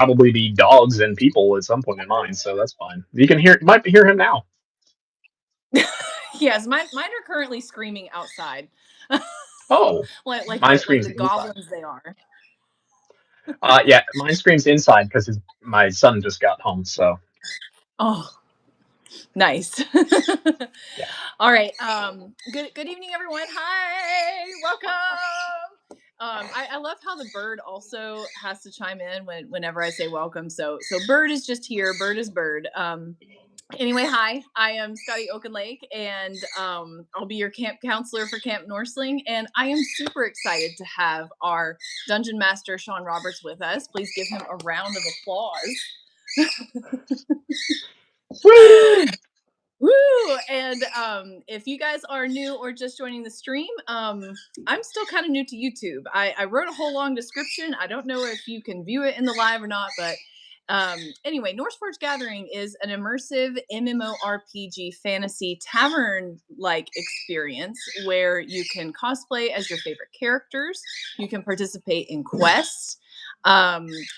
probably be dogs and people at some point in mine, so that's fine. You can hear, might hear him now. Yes, mine are currently screaming outside. Oh, like mine the screams inside. goblins they are. Yeah, mine screams inside because my son just got home. So Oh, nice. yeah, All right. Good evening, everyone. Hi, welcome. I love how the bird also has to chime in whenever I say welcome. So bird is just here. Bird is bird. Anyway, hi. I am Skadi OakenLake, and I'll be your camp counselor for Camp Norseling. And I am super excited to have our dungeon master Sean Roberts with us. Please give him a round of applause. woo! Woo! And if you guys are new or just joining the stream, I'm still kind of new to YouTube. I wrote a whole long description. I don't know if you can view it in the live or not, but anyway, NorseForged Gathering is an immersive MMORPG fantasy tavern-like experience where you can cosplay as your favorite characters. You can participate in quests.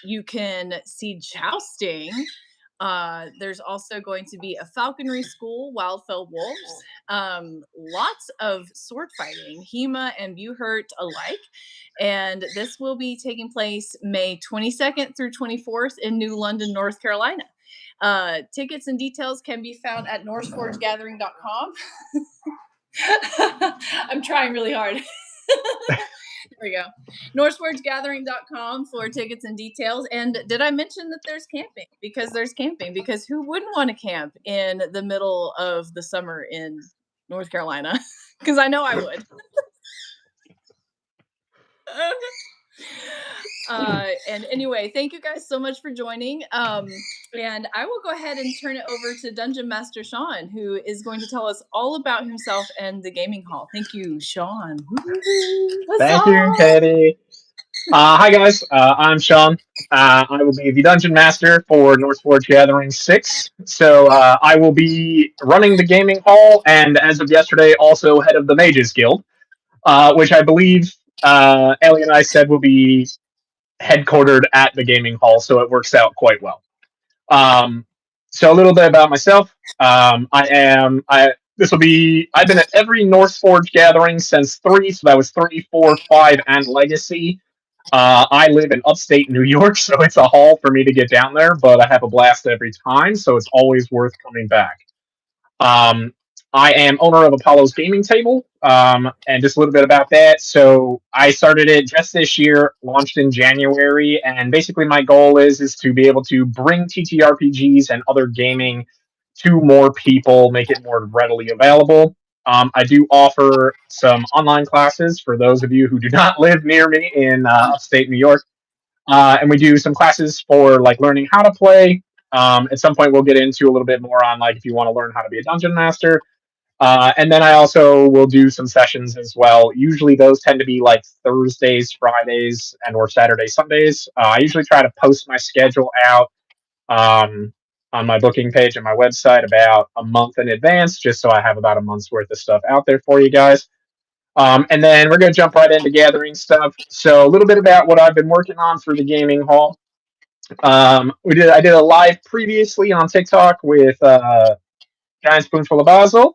You can see jousting. There's also going to be a falconry school, Wildfell Wolves, lots of sword fighting, Hema and Buhurt alike. And this will be taking place May 22nd through 24th in New London, North Carolina. Tickets and details can be found at NorseForgedGathering.com. I'm trying really hard. There we go. NorseForgedGathering.com for tickets and details. And did I mention that there's camping? Because there's camping. Because who wouldn't want to camp in the middle of the summer in North Carolina? Because I know I would. And anyway, thank you guys so much for joining. And I will go ahead and turn it over to Dungeon Master Sean, who is going to tell us all about himself and the gaming hall. Thank you, Sean. Thank you, Katie. Hi guys, I'm Sean. I will be the dungeon master for NorseForged Gathering 6. So I will be running the gaming hall, and as of yesterday, also head of the Mages Guild, which I believe Ellie and I said will be headquartered at the gaming hall, so it works out quite well. So a little bit about myself. This will be. I've been at every NorseForged gathering since 3, so that was 3, 4, 5, and Legacy. I live in upstate New York, so it's a haul for me to get down there, but I have a blast every time, so it's always worth coming back. Um, I am owner of Apollo's Gaming Table, and just a little bit about that. So I started it just this year, launched in January, and basically my goal is to be able to bring TTRPGs and other gaming to more people, make it more readily available. I do offer some online classes for those of you who do not live near me in upstate New York, and we do some classes for like learning how to play. At some point, we'll get into a little bit more on like if you want to learn how to be a dungeon master. And then I also will do some sessions as well. Usually those tend to be like Thursdays, Fridays, and or Saturdays, Sundays. I usually try to post my schedule out on my booking page and my website about a month in advance, just so I have about a month's worth of stuff out there for you guys. And then we're going to jump right into gathering stuff. So a little bit about what I've been working on for the gaming hall. I did a live previously on TikTok with Giant Spoonful of Basil.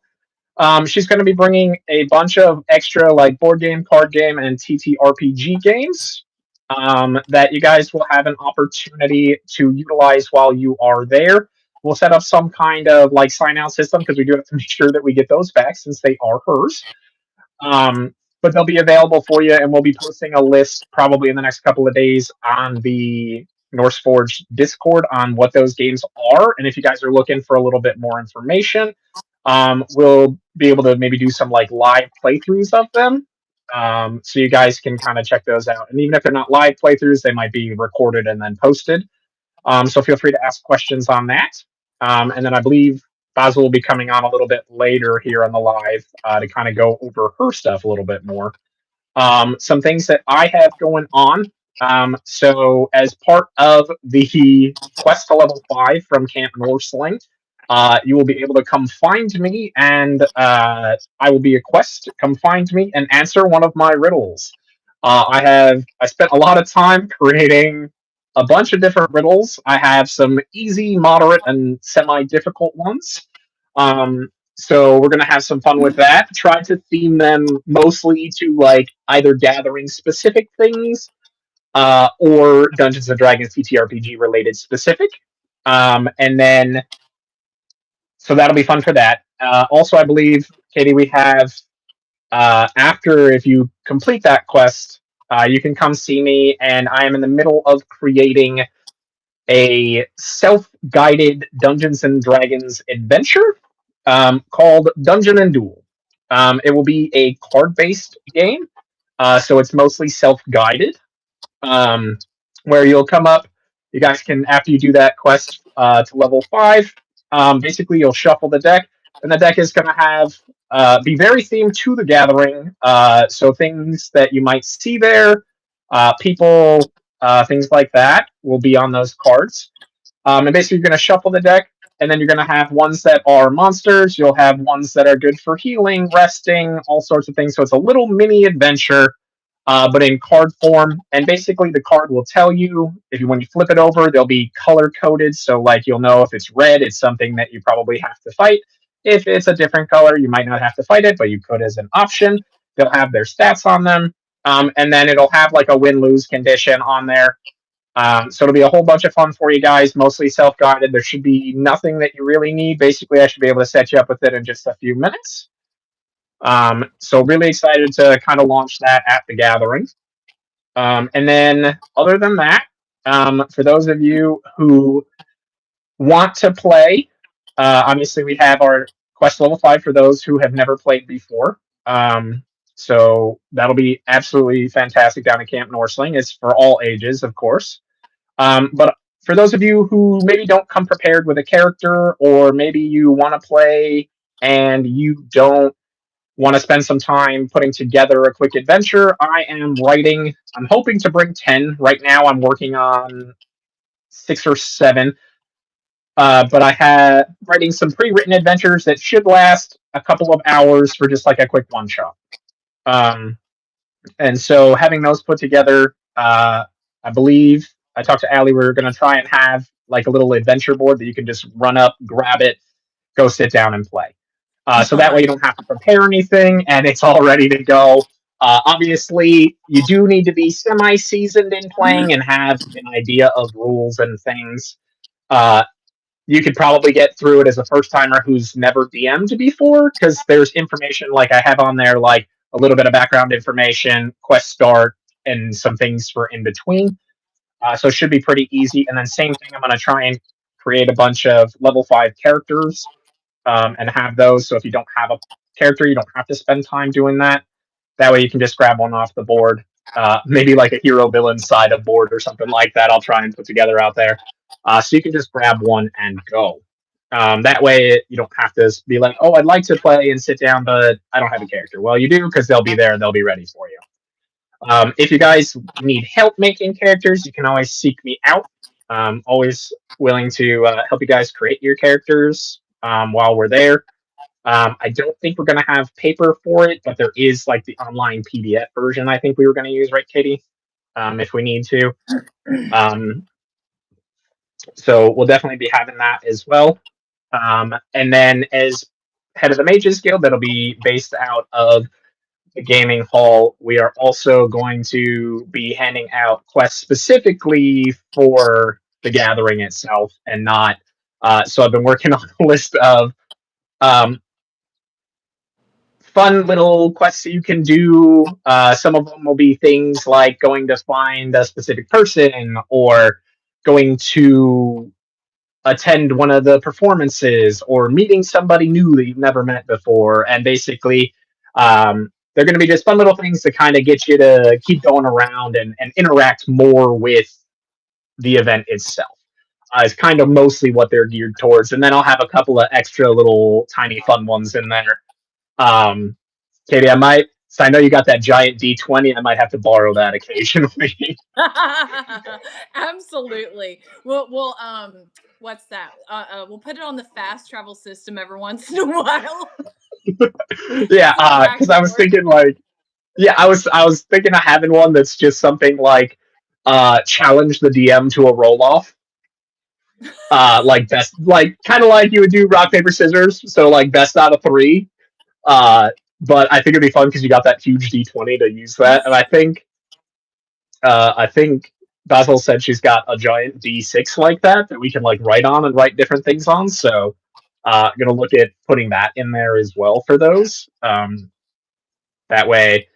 She's going to be bringing a bunch of extra like board game, card game, and TTRPG games that you guys will have an opportunity to utilize while you are there. We'll set up some kind of like sign out system because we do have to make sure that we get those back since they are hers. But they'll be available for you, and we'll be posting a list probably in the next couple of days on the NorseForged Discord on what those games are. And if you guys are looking for a little bit more information, we'll be able to maybe do some like live playthroughs of them. So you guys can kind of check those out. And even if they're not live playthroughs, they might be recorded and then posted. So feel free to ask questions on that. And then I believe Basil will be coming on a little bit later here on the live to kind of go over her stuff a little bit more. Some things that I have going on. So as part of the quest to level 5 from Camp Norseling, you will be able to come find me, and I will be a quest. Come find me and answer one of my riddles. I spent a lot of time creating a bunch of different riddles. I have some easy, moderate, and semi-difficult ones. So we're gonna have some fun with that. Try to theme them mostly to like either gathering specific things, or Dungeons and Dragons TTRPG related specific. And then so that'll be fun for that. Also, I believe, Katie, we have after if you complete that quest, you can come see me, and I am in the middle of creating a self-guided Dungeons and Dragons adventure called Dungeon and Duel. It will be a card-based game, so it's mostly self-guided, um, where you'll come up. You guys can, after you do that quest to level 5, basically you'll shuffle the deck, and the deck is going to have be very themed to the gathering. So things that you might see there, people, things like that, will be on those cards. And basically, you're going to shuffle the deck, and then you're going to have ones that are monsters. You'll have ones that are good for healing, resting, all sorts of things. So it's a little mini adventure, but in card form. And basically, the card will tell you if you when you flip it over, they'll be color coded. So like you'll know if it's red, it's something that you probably have to fight. If it's a different color, you might not have to fight it, but you could as an option. They'll have their stats on them, and then it'll have like a win lose condition on there. So it'll be a whole bunch of fun for you guys, mostly self-guided. There should be nothing that you really need. Basically, I should be able to set you up with it in just a few minutes. So really excited to kind of launch that at the gathering. And then other than that, for those of you who want to play, obviously we have our quest level 5 for those who have never played before. So that'll be absolutely fantastic down at Camp Norseling. It's for all ages, of course. But for those of you who maybe don't come prepared with a character, or maybe you want to play and you don't want to spend some time putting together a quick adventure, I am writing. I'm hoping to bring 10. Right now, I'm working on 6 or 7. But I had writing some pre-written adventures that should last a couple of hours for just like a quick one shot. And so having those put together, I believe I talked to Allie. We're going to try and have like a little adventure board that you can just run up, grab it, go sit down and play. So that way you don't have to prepare anything and it's all ready to go. Obviously, you do need to be semi-seasoned in playing and have an idea of rules and things. You could probably get through it as a first timer who's never DM'd before, because there's information like I have on there, like a little bit of background information, quest start, and some things for in between. So it should be pretty easy. And then same thing, I'm going to try and create a bunch of level 5 characters, and have those. So if you don't have a character, you don't have to spend time doing that. That way you can just grab one off the board. Maybe like a hero villain side of board or something like that. I'll try and put together out there. So you can just grab one and go. That way you don't have to be like, oh, I'd like to play and sit down, but I don't have a character. Well, you do, because they'll be there and they'll be ready for you. If you guys need help making characters, you can always seek me out. Always willing to help you guys create your characters while we're there. I don't think we're going to have paper for it, but there is like the online PDF version I think we were going to use, right, Katie? If we need to. So we'll definitely be having that as well. And then as head of the Mages Guild, that'll be based out of the gaming hall. We are also going to be handing out quests specifically for the gathering itself and not. So I've been working on a list of fun little quests that you can do. Some of them will be things like going to find a specific person or going to attend one of the performances or meeting somebody new that you've never met before. And basically, they're going to be just fun little things to kind of get you to keep going around and interact more with the event itself. Is kind of mostly what they're geared towards. And then I'll have a couple of extra little tiny fun ones in there. Katie, I might. So I know you got that giant D20. I might have to borrow that occasionally. Absolutely. We'll what's that? We'll put it on the fast travel system every once in a while. Yeah, because I was thinking like, yeah, I was thinking of having one that's just something like challenge the DM to a roll off. Like best, like kind of like you would do rock paper scissors. So like best out of three. Uh, but I think it'd be fun because you got that huge D20 to use that, and I think Basil said she's got a giant D6 like that we can like write on and write different things on. So I'm gonna look at putting that in there as well for those. That way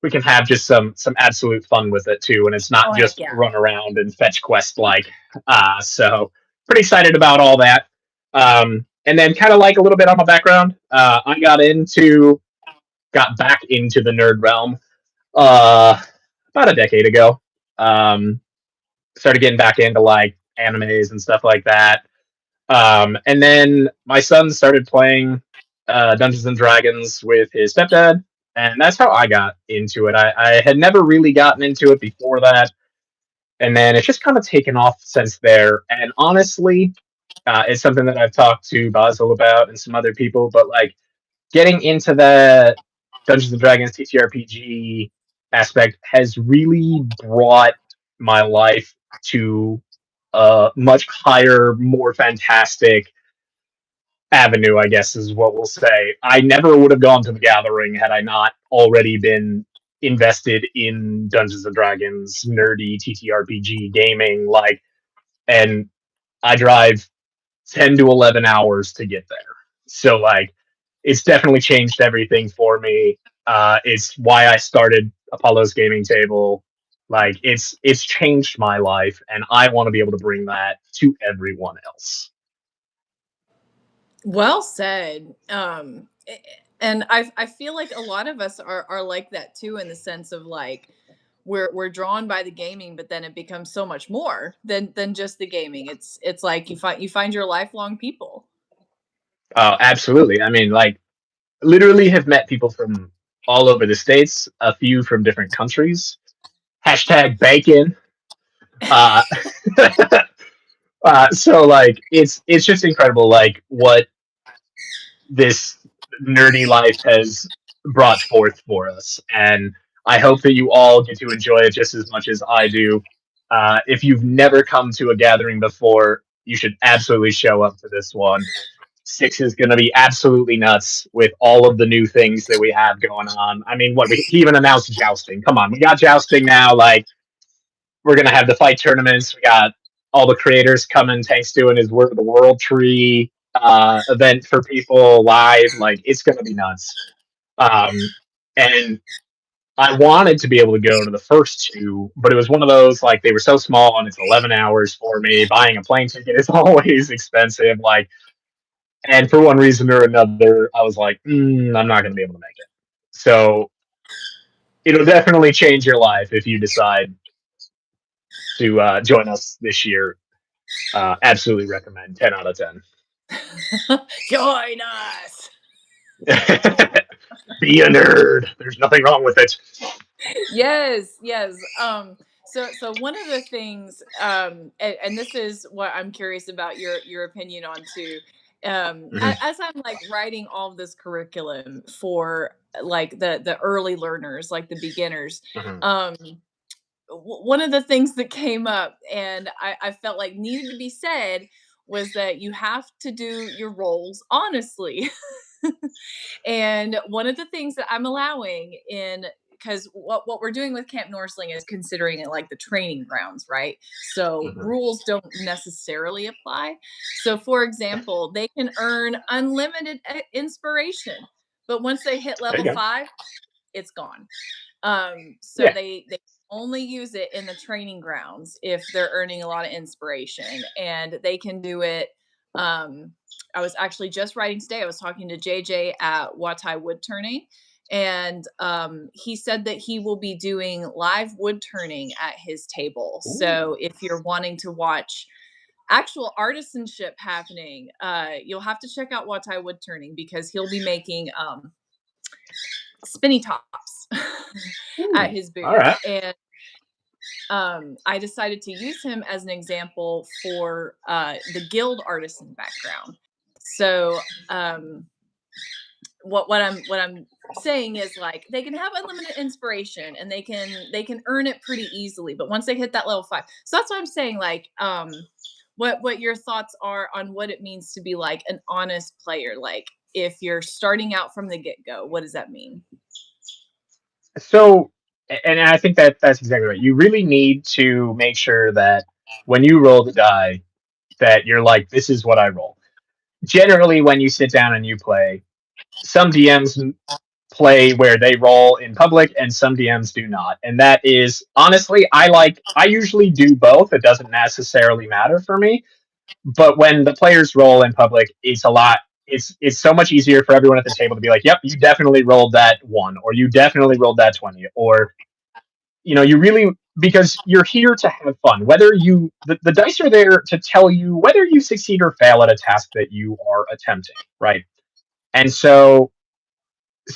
we can have just some absolute fun with it too, and it's not Oh heck just yeah. run around and fetch quest like. So pretty excited about all that. And then kind of like a little bit on my background, I got back into the nerd realm about a decade ago. Um, Started getting back into like animes and stuff like that. And then my son started playing Dungeons and Dragons with his stepdad, and that's how I got into it. I had never really gotten into it before that, and then it's just kind of taken off since there. And honestly, it's something that I've talked to Basil about and some other people, but like getting into the Dungeons and Dragons TTRPG aspect has really brought my life to a much higher, more fantastic avenue, I guess is what we'll say. I never would have gone to the gathering had I not already been invested in Dungeons and Dragons, nerdy TTRPG gaming, like, and I drive 10 to 11 hours to get there. So like it's definitely changed everything for me. It's why I started Apollo's gaming table. Like it's changed my life, and I want to be able to bring that to everyone else. Well said. And I feel like a lot of us are like that too, in the sense of like we're drawn by the gaming, but then it becomes so much more than just the gaming. It's like you find your lifelong people. Absolutely. I mean, like literally have met people from all over the states, a few from different countries. Hashtag bacon. Uh, so like it's just incredible, like what this nerdy life has brought forth for us. And I hope that you all get to enjoy it just as much as I do. If you've never come to a gathering before, you should absolutely show up to this one. Six is going to be absolutely nuts with all of the new things that we have going on. I mean, what he even announced jousting. Come on, we got jousting now. Like, we're going to have the fight tournaments. We got all the creators coming. Tank's doing his Word of the World tree event for people live. Like, it's going to be nuts. And I wanted to be able to go to the first two, but it was one of those like they were so small and it's 11 hours for me. Buying a plane ticket is always expensive. Like, and for one reason or another, I was like, I'm not going to be able to make it. So it'll definitely change your life if you decide to join us this year. Absolutely recommend. 10 out of 10. Join us. Be a nerd. There's nothing wrong with it. Yes. So one of the things, and this is what I'm curious about your opinion on too. Mhm, As I'm like writing all of this curriculum for like the early learners, like the beginners, mhm. um, one of the things that came up and I felt like needed to be said was that you have to do your roles honestly. And one of the things that I'm allowing in, because what we're doing with Camp Norseling is considering it like the training grounds, right? So Mhm. rules don't necessarily apply. So, for example, they can earn unlimited inspiration, but once they hit There you level go. 5, it's gone. So Yeah. they only use it in the training grounds if they're earning a lot of inspiration, and they can do it. Um, I was actually just writing today. I was talking to JJ at Watai Wood Turning, and he said that he will be doing live wood turning at his table. Ooh. So if you're wanting to watch actual artisanship happening, you'll have to check out Watai Wood Turning because he'll be making spinny tops at Ooh. his All booth. right. And I decided to use him as an example for the guild artisan background. So what I'm saying is like they can have unlimited inspiration and they can earn it pretty easily, but once they hit that level 5, so that's what I'm saying. Like, what your thoughts are on what it means to be like an honest player? Like, if you're starting out from the get go, what does that mean? So, and I think that that's exactly right. You really need to make sure that when you roll the die, that you're like, this is what I roll. Generally, when you sit down and you play, some DMs play where they roll in public and some DMs do not. And that is honestly, I usually do both. It doesn't necessarily matter for me. But when the players roll in public, it's so much easier for everyone at the table to be like, yep, you definitely rolled that one, or you definitely rolled that 20, or you really, because you're here to have fun. Whether the dice are there to tell you whether you succeed or fail at a task that you are attempting, right? And so,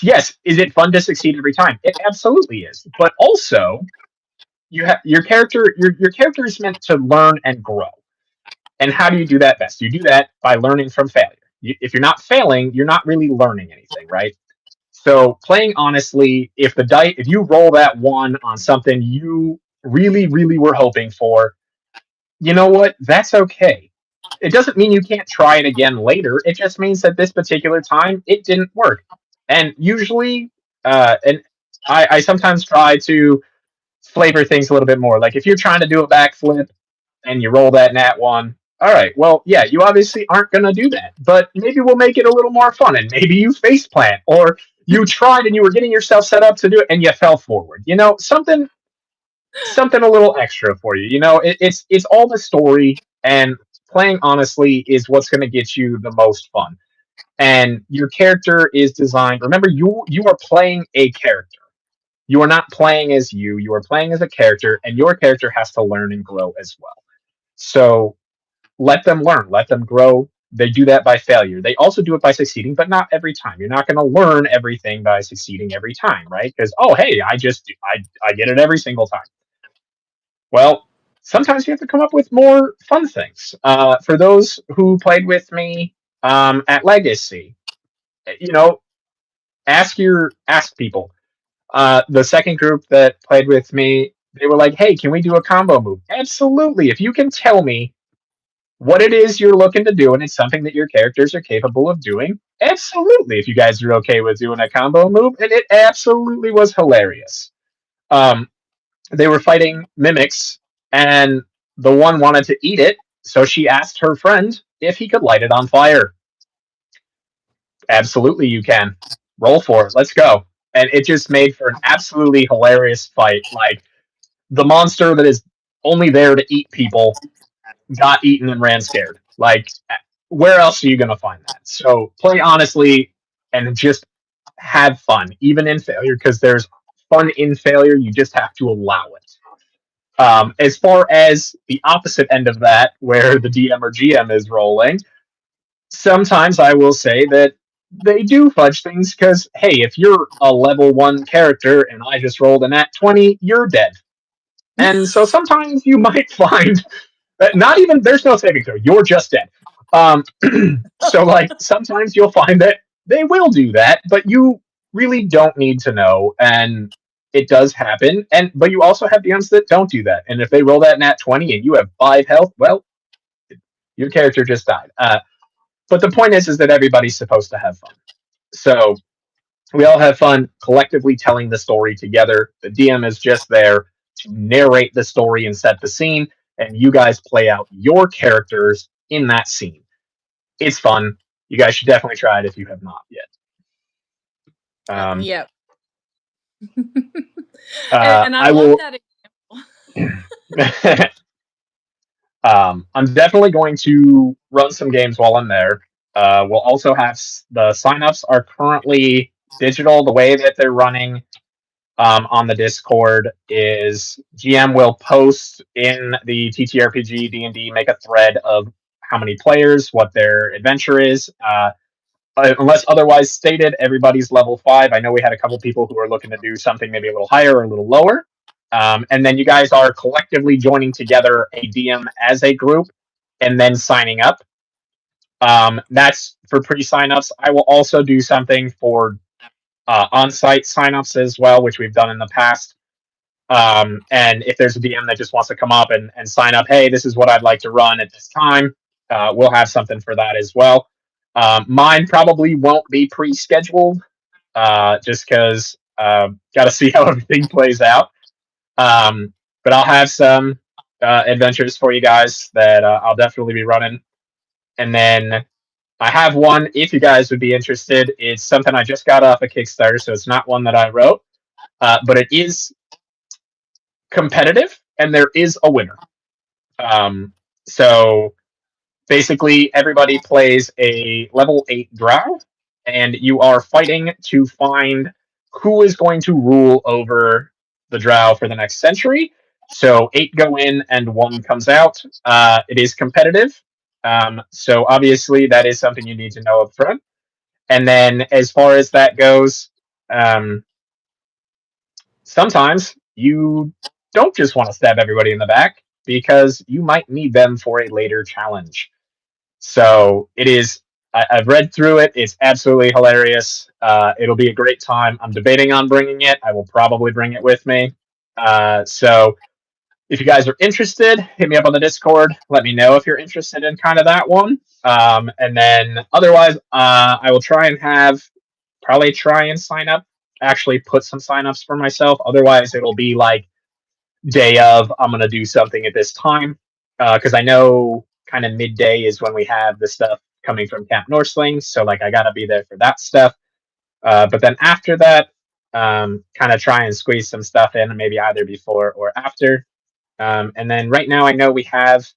yes, is it fun to succeed every time? It absolutely is. But also, you have your character is meant to learn and grow. And how do you do that best? You do that by learning from failure. If you're not failing, you're not really learning anything, right? So playing honestly, if you roll that one on something you really, really were hoping for, you know what? That's okay. It doesn't mean you can't try it again later. It just means that this particular time it didn't work. And usually, and I sometimes try to flavor things a little bit more. Like if you're trying to do a backflip and you roll that nat one, all right, well, yeah, you obviously aren't going to do that, but maybe we'll make it a little more fun, and maybe you face plant, or you tried and you were getting yourself set up to do it and you fell forward. Something a little extra for you. It's all the story, and playing honestly is what's going to get you the most fun. And your character is designed. Remember, you are playing a character. You are not playing as you. You are playing as a character, and your character has to learn and grow as well. So let them learn, let them grow. They do that by failure. They also do it by succeeding, but not every time. You're not going to learn everything by succeeding every time, right? Because oh, hey, I get it every single time. Well, sometimes you have to come up with more fun things. For those who played with me at Legacy, you know, ask people. The second group that played with me, they were like, "Hey, can we do a combo move?" Absolutely. If you can tell me what it is you're looking to do and it's something that your characters are capable of doing, absolutely. If you guys are okay with doing a combo move, and it absolutely was hilarious. Um, they were fighting mimics, and the one wanted to eat it, so she asked her friend if he could light it on fire. Absolutely, you can. Roll for it. Let's go. And it just made for an absolutely hilarious fight. Like the monster that is only there to eat people got eaten and ran scared. Like, where else are you going to find that? So play honestly and just have fun, even in failure, because there's fun in failure. You just have to allow it. As far as the opposite end of that, where the DM or GM is rolling, sometimes I will say that they do fudge things because, hey, if you're a level 1 character and I just rolled a nat 20, you're dead. And so sometimes you might find not even there's no saving throw. You're just dead. Um, so like sometimes you'll find that they will do that, but you really don't need to know, and it does happen. And but you also have DMs that don't do that, and if they roll that nat 20 and you have 5 health, well, your character just died. But the point is that everybody's supposed to have fun. So we all have fun collectively telling the story together. The DM is just there to narrate the story and set the scene, and you guys play out your characters in that scene. It's fun. You guys should definitely try it if you have not yet. Yep. And I I love will. that I'm definitely going to run some games while I'm there. We'll also have the signups are currently digital. The way that they're running on the Discord is GM will post in the TTRPG D&D, make a thread of how many players, what their adventure is. Unless otherwise stated, everybody's level 5. I know we had a couple people who are looking to do something maybe a little higher or a little lower. And then you guys are collectively joining together a DM as a group and then signing up. That's for pre-signups. I will also do something for on-site signups as well, which we've done in the past. And if there's a DM that just wants to come up and sign up, hey, this is what I'd like to run at this time, we'll have something for that as well. Mine probably won't be pre-scheduled, just because got to see how everything plays out. But I'll have some adventures for you guys that I'll definitely be running. And then I have one, if you guys would be interested. It's something I just got off a Kickstarter, so it's not one that I wrote, but it is competitive, and there is a winner. So basically, everybody plays a level 8 drow, and you are fighting to find who is going to rule over the drow for the next century. So 8 go in and 1 comes out. It is competitive. So obviously, that is something you need to know up front. And then as far as that goes, um, sometimes you don't just want to stab everybody in the back because you might need them for a later challenge. So it is. I've read through it. It's absolutely hilarious. It'll be a great time. I'm debating on bringing it. I will probably bring it with me. So if you guys are interested, hit me up on the Discord. Let me know if you're interested in kind of that one. And then otherwise, I will try and probably try and sign up. Actually, put some signups for myself. Otherwise, it'll be like day of. I'm gonna do something at this time because I know kind of midday is when we have the stuff coming from Camp Norseling. So like I gotta be there for that stuff. But then after that, kind of try and squeeze some stuff in, maybe either before or after. And then right now, I know we have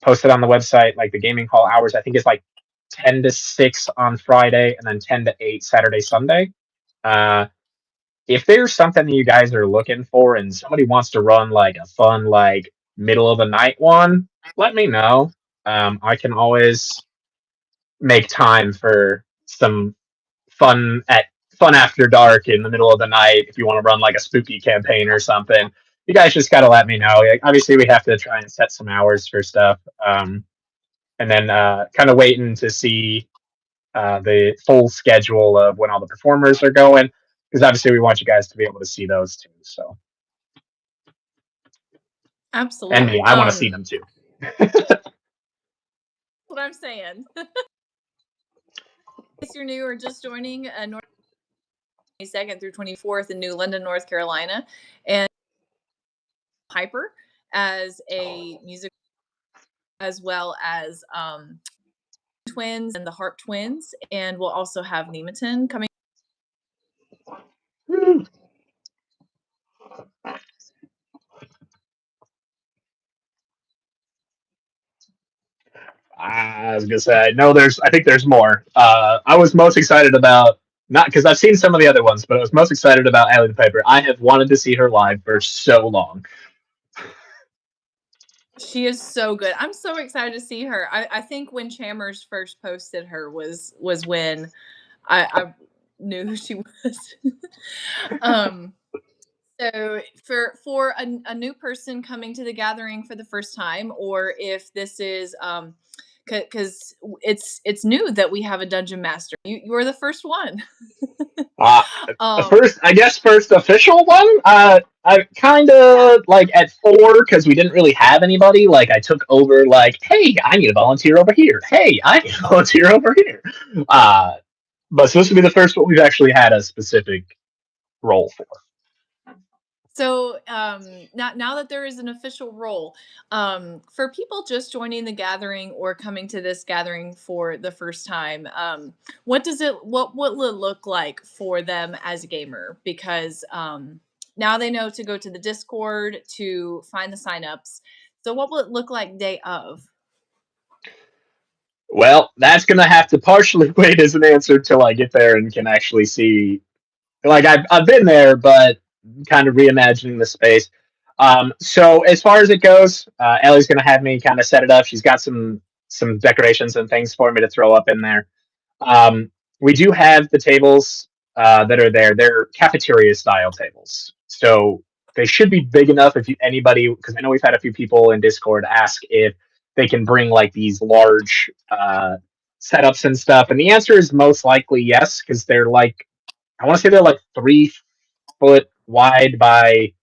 posted on the website like the gaming hall hours. I think it's like 10 to 6 on Friday, and then 10 to 8 Saturday, Sunday. Uh, if there's something that you guys are looking for, and somebody wants to run like a fun like middle of the night one, let me know. I can always make time for some fun at fun after dark in the middle of the night if you want to run like a spooky campaign or something. You guys just gotta let me know. Like, obviously, we have to try and set some hours for stuff, and then kind of waiting to see the full schedule of when all the performers are going, because obviously we want you guys to be able to see those too. So, and me, Absolutely. I want to see them too. What I'm saying. If you're new or just joining, North 22nd through 24th in New London, North Carolina, and Hyper as a music, as well as Twins and the Harp Twins, and we'll also have Nemeton coming. I was gonna say, no, I think there's more. I was most excited about, not because I've seen some of the other ones, but I was most excited about Allie the Piper. I have wanted to see her live for so long. She is so good. I'm so excited to see her. I think when Chammers first posted her was when I knew who she was. um, so for a new person coming to the gathering for the first time, or if this is because it's new that we have a dungeon master. You're the first one. Uh, the um, first, I guess, first official one. I kind yeah. of like at 4 because we didn't really have anybody. Like I took over. Like, hey, I need a volunteer over here. Hey, I need a volunteer over here. Uh, but so this would be the first one we've actually had a specific role for. So now that there is an official role, for people just joining the gathering or coming to this gathering for the first time, what will it look like for them as a gamer? Because now they know to go to the Discord to find the signups. So what will it look like day of? Well, that's gonna have to partially wait as an answer till I get there and can actually see. Like I've been there, but kind of reimagining the space. So as far as it goes, Ellie's gonna have me kind of set it up. She's got some decorations and things for me to throw up in there. Um, we do have the tables that are there. They're cafeteria style tables, so they should be big enough if anybody. Because I know we've had a few people in Discord ask if they can bring like these large setups and stuff? And the answer is most likely yes, because they're like, I want to say they're like 3 foot wide by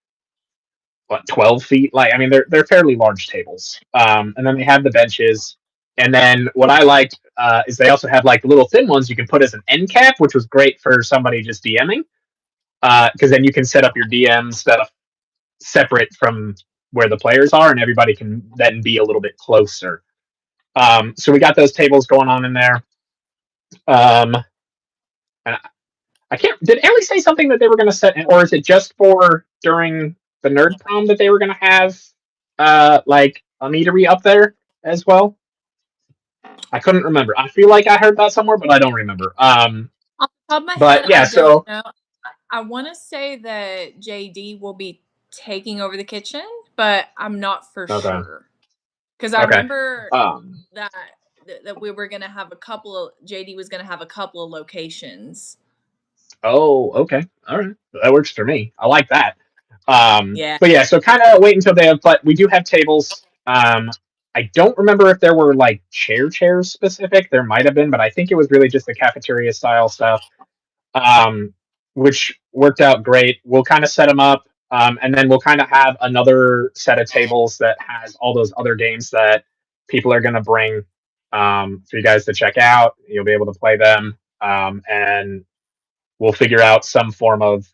what 12 feet. Like, I mean, they're fairly large tables. And then they have the benches. And then what I liked is they also have like little thin ones you can put as an end cap, which was great for somebody just DMing, because then you can set up your DM stuff separate from where the players are, and everybody can then be a little bit closer. So we got those tables going on in there. And I can't. Did Ellie say something that they were going to set, or is it just for during the nerd prom that they were going to have like a meadery up there as well? I couldn't remember. I feel like I heard that somewhere, but I don't remember. Off the top of my head, But I yeah, don't so know. I want to say that JD will be taking over the kitchen, but I'm not for okay, sure because I okay. remember Um, that that we were gonna have a couple of JD was gonna have a couple of locations. oh, okay, all right, that works for me. I like that. Yeah. But yeah, so kind of wait until they have. But we do have tables. I don't remember if there were like chairs specific. There might have been, but I think it was really just the cafeteria style stuff, um, which worked out great. We'll kind of set them up, and then we'll kind of have another set of tables that has all those other games that people are going to bring for you guys to check out. You'll be able to play them, and we'll figure out some form of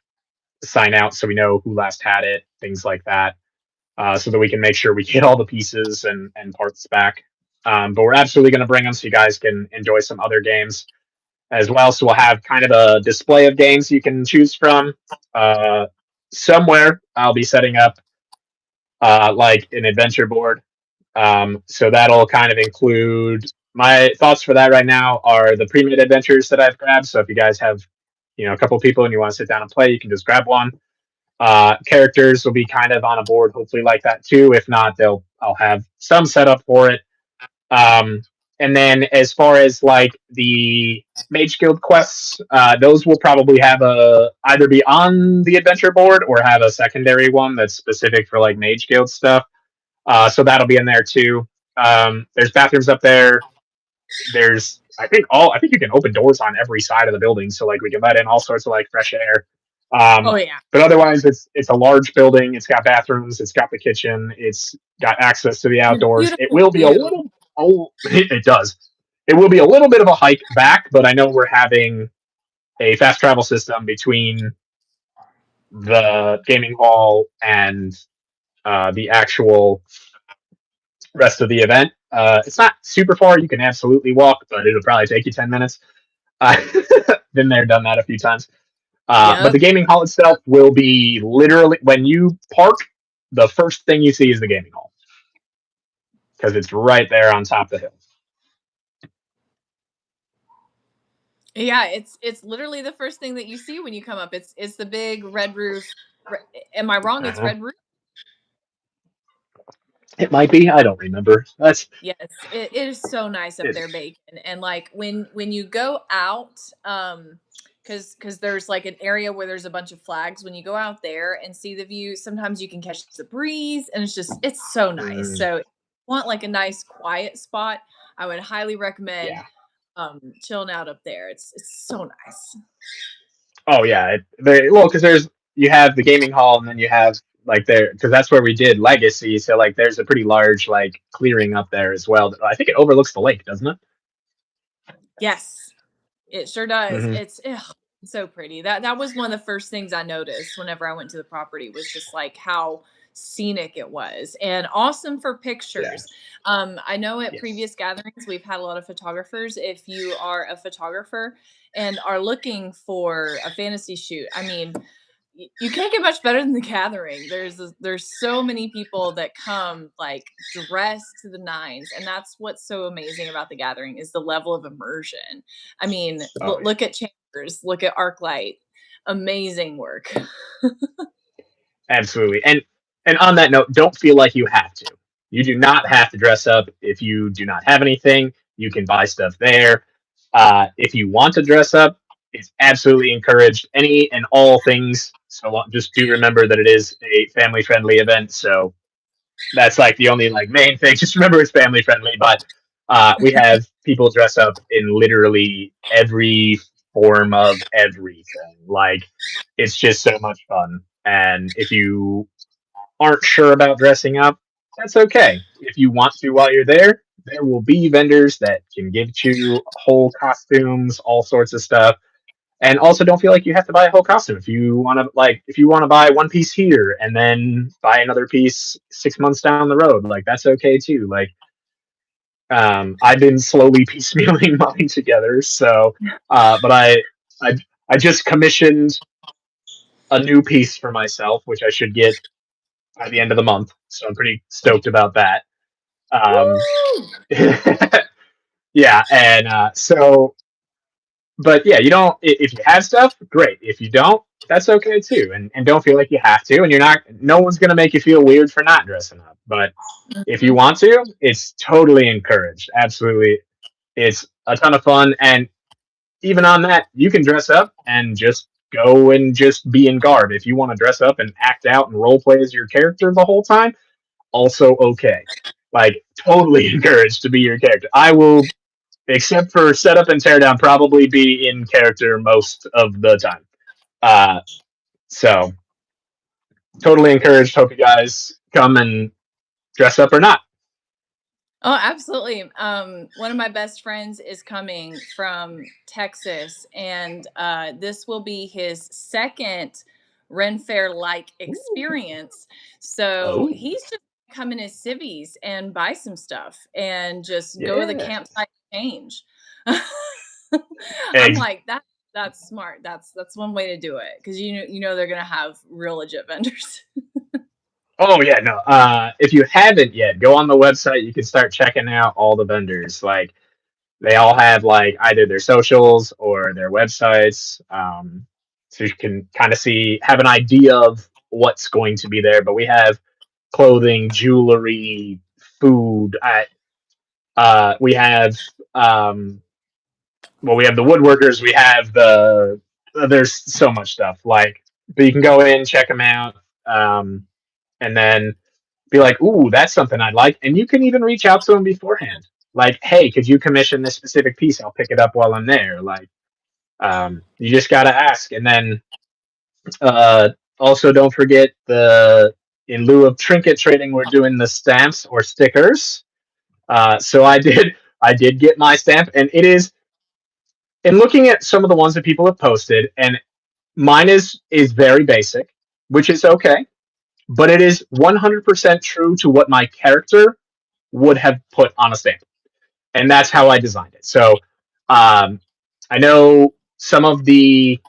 sign out so we know who last had it, things like that, so that we can make sure we get all the pieces and parts back. But we're absolutely going to bring them so you guys can enjoy some other games as well. So we'll have kind of a display of games you can choose from. Uh, Somewhere I'll be setting up like an adventure board. So that'll kind of include my thoughts for that right now are the pre-made adventures that I've grabbed. So if you guys have, a couple people and you want to sit down and play, you can just grab one. Characters will be kind of on a board, hopefully like that too. If not, I'll have some setup for it. Um, and then as far as like the Mage Guild quests, those will probably have a either be on the adventure board or have a secondary one that's specific for like Mage Guild stuff. So that'll be in there too. There's bathrooms up there. There's I think you can open doors on every side of the building, so like we can let in all sorts of like fresh air. Oh Um, yeah. but otherwise, it's a large building. It's got bathrooms. It's got the kitchen. It's got access to the And a outdoors. It beautiful will be a view. little. Oh, it does. It will be a little bit of a hike back, but I know we're having a fast travel system between the gaming hall and the actual rest of the event. It's not super far. You can absolutely walk, but it'll probably take you 10 minutes. Been there, done that a few times. But the Yep. gaming hall itself will be literally when you park, the first thing you see is the gaming hall because it's right there on top of the hill. Yeah, it's literally the first thing that you see when you come up. It's the big red roof. Am I wrong? It's Uh-huh. red roof. It might be. I don't remember. That's Yes, it is so nice up it. there, Bacon. And like when you go out, because there's like an area where there's a bunch of flags. When you go out there and see the view, sometimes you can catch the breeze, and it's so nice. Mm, So, if you want like a nice quiet spot, I would highly recommend yeah. chilling out up there. It's so nice. Oh yeah. Well, because there's you have the gaming hall and then you have like there because that's where we did Legacy. So like there's a pretty large like clearing up there as well. I think it overlooks the lake, doesn't it? Yes, it sure does. Mm-hmm. It's so pretty. That was one of the first things I noticed whenever I went to the property was just like how scenic it was and awesome for Yeah. pictures. I know at Yes. previous gatherings we've had a lot of photographers. If you are a photographer and are looking for a fantasy shoot, I mean, you can't get much better than the gathering. There's so many people that come like dressed to the nines, and that's what's so amazing about the gathering is the level of immersion. I mean, Oh yeah. look at Chambers, look at ArcLight, amazing work. Absolutely. And on that note, don't feel like you have to. You do not have to dress up if you do not have anything. You can buy stuff there. If you want to dress up, it's absolutely encouraged. Any and all things. So just do remember that it is a family friendly event. So That's like the only like main thing. Just remember it's family friendly, but we have people dress up in literally every form of everything. Like it's just so much fun. And if you aren't sure about dressing up, that's okay. If you want to while you're there, there will be vendors that can give you whole costumes, all sorts of stuff. And also don't feel like you have to buy a whole costume. If you want to buy one piece here and then buy another piece 6 months down the road, like that's okay too. Like I've been slowly piecemealing mine together. So but I I just commissioned a new piece for myself, which I should get by the end of the month. So I'm pretty stoked about that. Um, Woo! yeah, and but yeah, you don't. If you have stuff, great. If you don't, that's okay too. And don't feel like you have to. And you're not. No one's gonna make you feel weird for not dressing up. But if you Mhm. want to, it's totally encouraged. Absolutely, it's a ton of fun. And even on that, you can dress up and just go and just be in garb. If you want to dress up and act out and role play as your character the whole time, also okay. Like totally encouraged to be your character. I will, except for setup and teardown, probably be in character most of the time. Uh, so totally encouraged. Hope you guys come and dress up or not. Oh, absolutely. One of my best friends is coming from Texas, and this will be his second Ren Fair like Ooh. experience. So Oh, he's just come in his civvies and buy some stuff and just go to the yeah. campsite and change. I'm Egg. like that's smart. That's one way to do it because you know they're gonna have real legit vendors. Oh yeah, no. If you haven't yet, go on the website. You can start checking out all the vendors. Like they all have like either their socials or their websites, so you can kind of have an idea of what's going to be there. But we have clothing, jewelry, food. We have well, we have the woodworkers. We have there's so much stuff. Like, but you can go in, check them out, and then be like, "Ooh, that's something I'd like." And you can even reach out to them beforehand. Like, "Hey, could you commission this specific piece? I'll pick it up while I'm there." Like, you just gotta ask, and then uh, also don't forget the in lieu of trinket trading, we're doing the stamps or stickers. So I did get my stamp, and it is in looking at some of the ones that people have posted, and mine is very basic, which is okay, but it is 100% true to what my character would have put on a stamp, and that's how I designed it. So um, I know some of the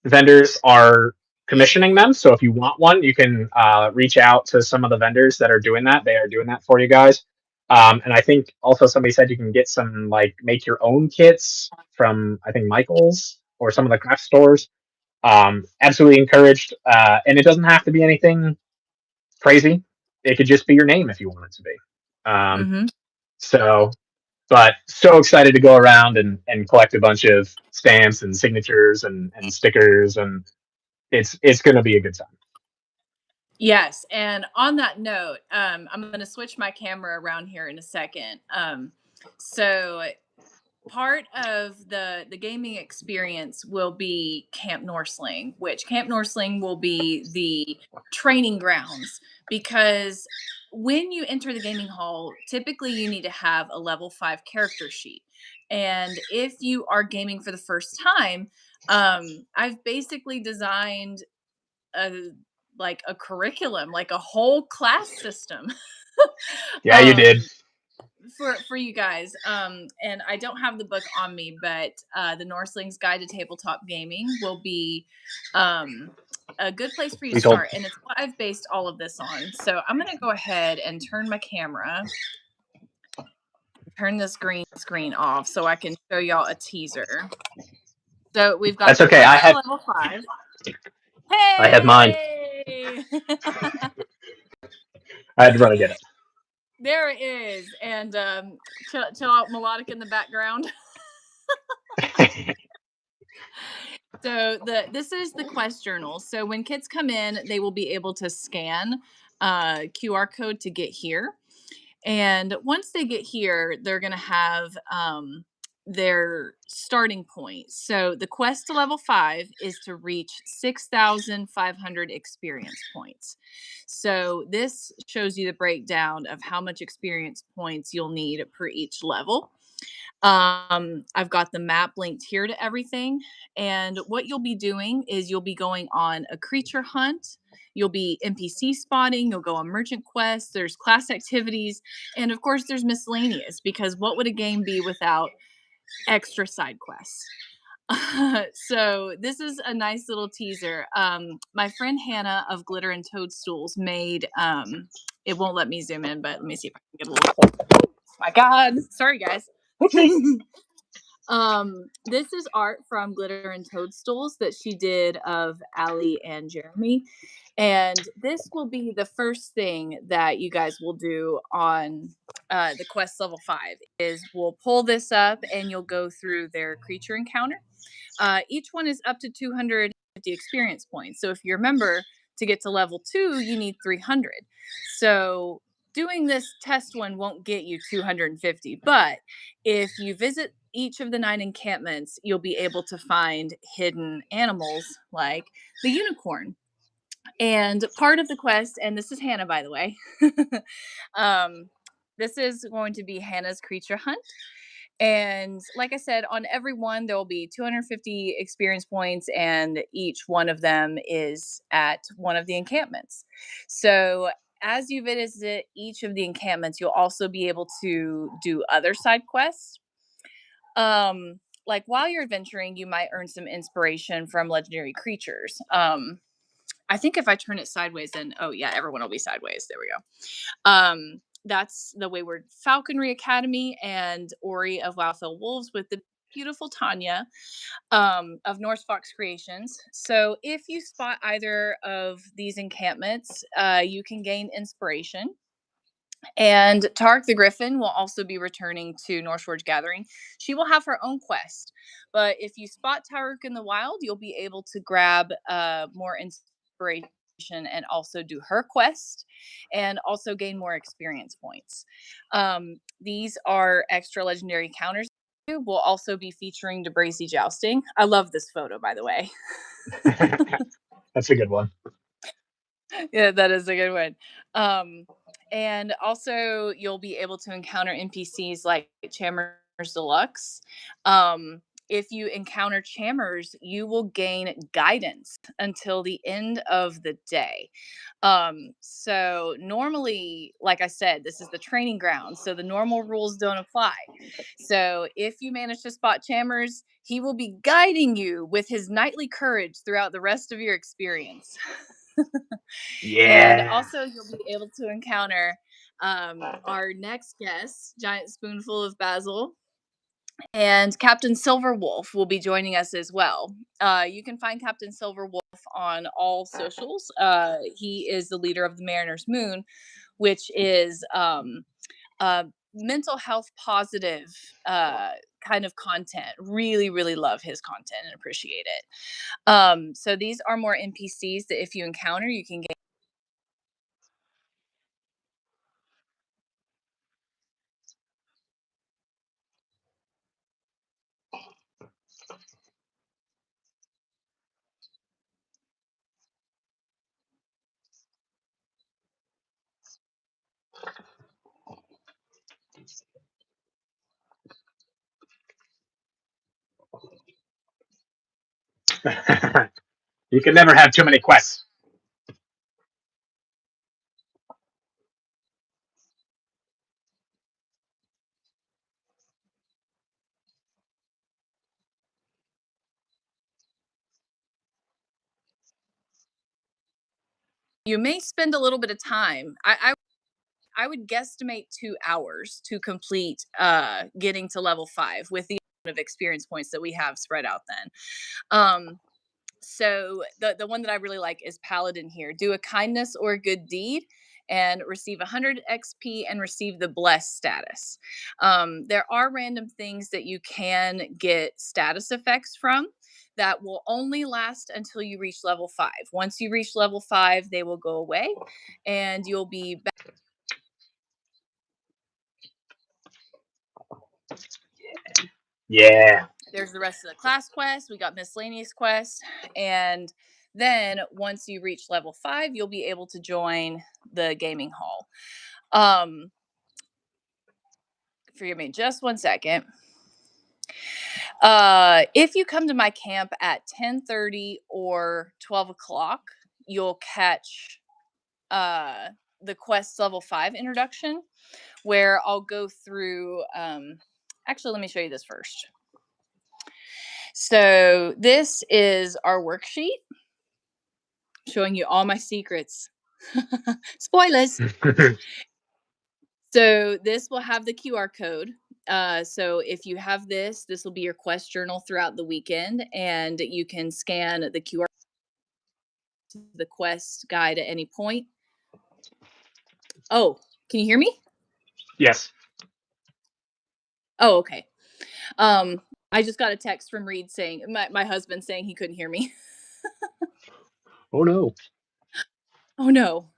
vendors are commissioning them. So if you want one, you can reach out to some of the vendors that are doing that. They are doing that for you guys. And I think also somebody said you can get some like make your own kits from I think Michael's or some of the craft stores. Absolutely encouraged. And it doesn't have to be anything crazy. It could just be your name if you want it to be. Um, Hmm. so, but so excited to go around and collect a bunch of stamps and signatures and stickers, and it's going to be a good time. Yes, and on that note, I'm going to switch my camera around here in a second. So part of the gaming experience will be Camp Norseling, which Camp Norseling will be the training grounds because when you enter the gaming hall, typically you need to have a level 5 character sheet. And if you are gaming for the first time, I've basically designed a like a curriculum, like a whole class system Yeah, you did. um for you guys. And I don't have the book on me, but the Norseling's Guide to Tabletop Gaming will be a good place for you to Please hold. start, and it's what I've based all of this on. So I'm going to go ahead and turn my camera, turn this green screen off so I can show y'all a teaser. So we've got That's the okay. book I for have level 5. I have mine. Hey! I had to run and get it. There it is. And chill out melodic in the background. So this is the quest journal. So when kids come in, they will be able to scan QR code to get here. And once they get here, they're going to have their starting point. So the quest to level 5 is to reach 6,500 experience points. So this shows you the breakdown of how much experience points you'll need per each level. I've got the map linked here to everything. And what you'll be doing is you'll be going on a creature hunt. You'll be NPC spotting. You'll go on merchant quests. There's class activities. And of course, there's miscellaneous because what would a game be without extra side quests? So this is a nice little teaser. My friend Hannah of Glitter and Toadstools made, it won't let me zoom in, but let me see if I can get a little, oh my God. Sorry, guys. Okay. This is art from Glitter and Toadstools that she did of Allie and Jeremy. And this will be the first thing that you guys will do on the quest level 5 is we'll pull this up and you'll go through their creature encounter. Each one is up to 250 experience points. So if you remember, to get to level 2, you need 300. So doing this test one won't get you 250, but if you visit each of the 9 encampments, you'll be able to find hidden animals like the unicorn. And part of the quest, and this is Hannah, by the way, this is going to be Hannah's creature hunt. And like I said, on every one, there will be 250 experience points, and each one of them is at one of the encampments. So as you visit each of the encampments, you'll also be able to do other side quests. Like while you're adventuring, you might earn some inspiration from legendary creatures. I think if I turn it sideways, then oh yeah, everyone will be sideways. There we go. That's the Wayward Falconry Academy and Ori of Wowfell Wolves with the beautiful Tanya of Norse Fox Creations. So if you spot either of these encampments, you can gain inspiration. And Tark the Griffin will also be returning to NorseForged Gathering. She will have her own quest. But if you spot Tark in the wild, you'll be able to grab more inspiration and also do her quest and also gain more experience points. These are extra legendary counters. We'll also be featuring DeBracy Jousting. I love this photo, by the way. That's a good one. Yeah, that is a good one. And also, you'll be able to encounter NPCs like Chammers Deluxe. If you encounter Chammers, you will gain guidance until the end of the day. So normally, like I said, this is the training ground, so the normal rules don't apply. So if you manage to spot Chammers, he will be guiding you with his knightly courage throughout the rest of your experience. And Yeah. also, you'll be able to encounter our next guest, Giant Spoonful of Basil, and Captain Silverwolf will be joining us as well. You can find Captain Silverwolf on all socials. He is the leader of the Mariner's Moon, which is mental health positive kind of content. Really, really love his content and appreciate it. So these are more NPCs that if you encounter, you can get. You can never have too many quests. You may spend a little bit of time. I would guesstimate 2 hours to complete getting to level 5 with the amount of experience points that we have spread out then. So the one that I really like is Paladin here. Do a kindness or a good deed and receive 100 XP and receive the blessed status. There are random things that you can get status effects from. that will only last until you reach level 5. Once you reach level 5, they will go away and you'll be back. Yeah. There's the rest of the class quest. We got miscellaneous quests. And then once you reach level 5, you'll be able to join the gaming hall. Forgive me just one second. If you come to my camp at 10:30 or 12 o'clock, you'll catch the quest level 5 introduction, where I'll go through. Actually, let me show you this first. So this is our worksheet showing you all my secrets. Spoilers. So this will have the QR code. So if you have this will be your quest journal throughout the weekend, and you can scan the QR to the quest guide at any point. Oh, can you hear me? Yes. Oh, okay. I just got a text from Reed saying my husband saying he couldn't hear me. Oh no. Oh no.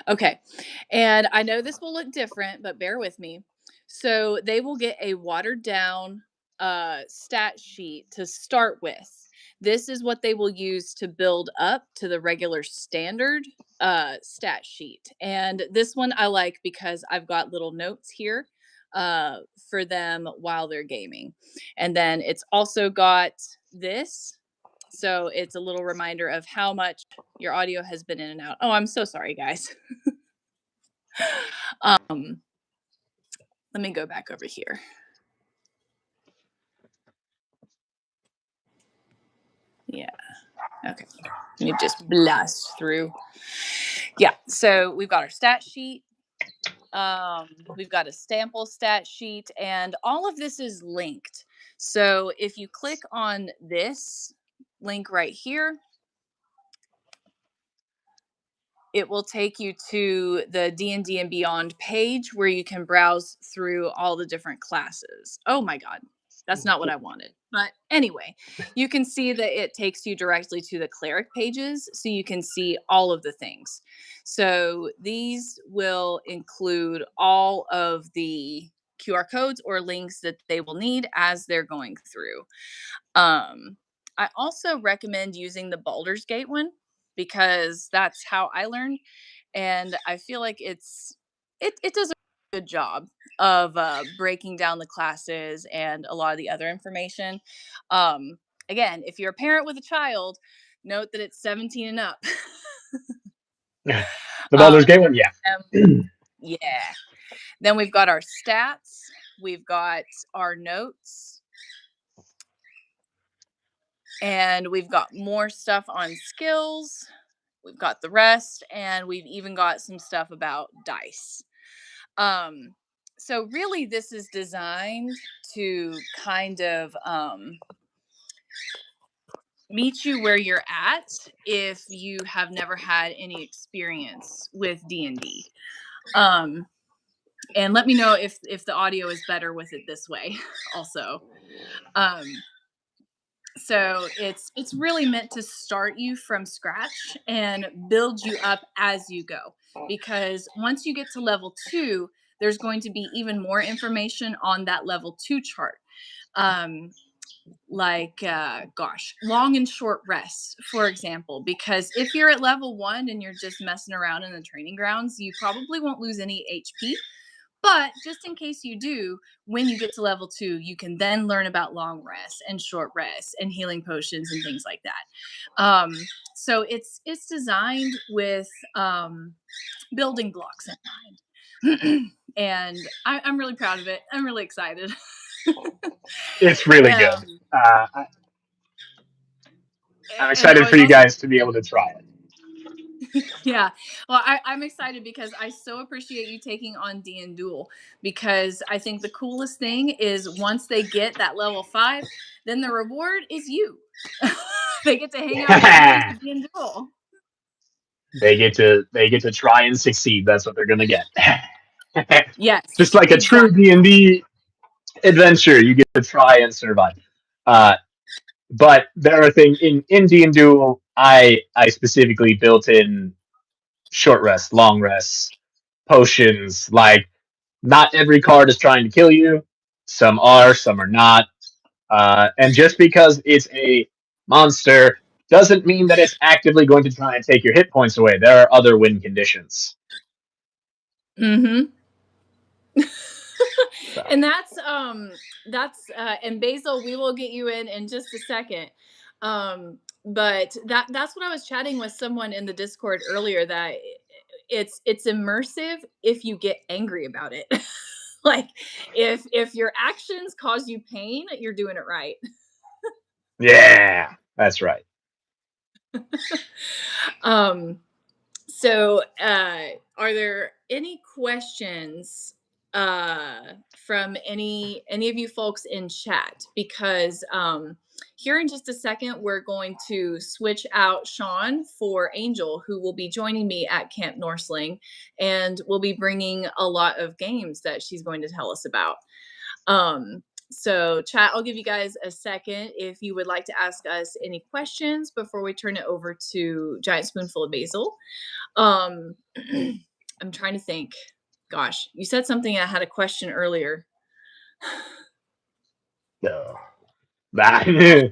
Okay. And I know this will look different, but bear with me. So they will get a watered down stat sheet to start with. This is what they will use to build up to the regular standard stat sheet. And this one I like because I've got little notes here for them while they're gaming. And then it's also got this. So it's a little reminder of how much your audio has been in and out. Oh, I'm so sorry, guys. Let me go back over here. Yeah. Okay. Let me just blast through. Yeah. So we've got our stat sheet. We've got a sample stat sheet, and all of this is linked. So if you click on this link right here, it will take you to the D&D and Beyond page where you can browse through all the different classes. Oh my God, that's not what I wanted. But anyway, you can see that it takes you directly to the cleric pages, so you can see all of the things. So these will include all of the QR codes or links that they will need as they're going through. I also recommend using the Baldur's Gate one because that's how I learned, and I feel like it does a good job of breaking down the classes and a lot of the other information. Again, if you're a parent with a child, note that it's 17 and up. The Baldur's Gate one, yeah. Yeah. Then we've got our stats. We've got our notes. And we've got more stuff on skills. We've got the rest, and we've even got some stuff about dice. So really this is designed to kind of meet you where you're at if you have never had any experience with D&D. And let me know if the audio is better with it this way also. So it's really meant to start you from scratch and build you up as you go, because once you get to level 2, there's going to be even more information on that level 2 chart. Long and short rests, for example, because if you're at level 1 and you're just messing around in the training grounds, you probably won't lose any HP. But just in case you do, when you get to level 2, you can then learn about long rests and short rests and healing potions and things like that. So it's designed with building blocks in mind. And I'm really proud of it. I'm really excited. It's really good. I'm And I excited for was you also guys to be able to try it. yeah. Well, I'm excited because I so appreciate you taking on D and Duel, because I think the coolest thing is once they get that level 5, then the reward is you. They get to hang out with you in D and Duel. They get to try and succeed. That's what they're gonna get. Just Yes, like a true exactly. D&D adventure, you get to try and survive. But there are things in D and Duel. I specifically built in short rests, long rests, potions. Like not every card is trying to kill you. Some are not. And just because it's a monster doesn't mean that it's actively going to try and take your hit points away. There are other win conditions. Mm-hmm. So, And and Basil, we will get you in just a second. But that's what I was chatting with someone in the Discord earlier, that it's immersive if you get angry about it. Like if your actions cause you pain, you're doing it right. yeah, that's right. um So, are there any questions from any of you folks in chat? Because here in just a second, we're going to switch out Sean for Angel, who will be joining me at Camp Norseling, and will be bringing a lot of games that she's going to tell us about. So, chat, I'll give you guys a second if you would like to ask us any questions before we turn it over to Giant Spoonful of Basil. Um, I'm trying to think. Gosh, you said something. I had a question earlier. So, that,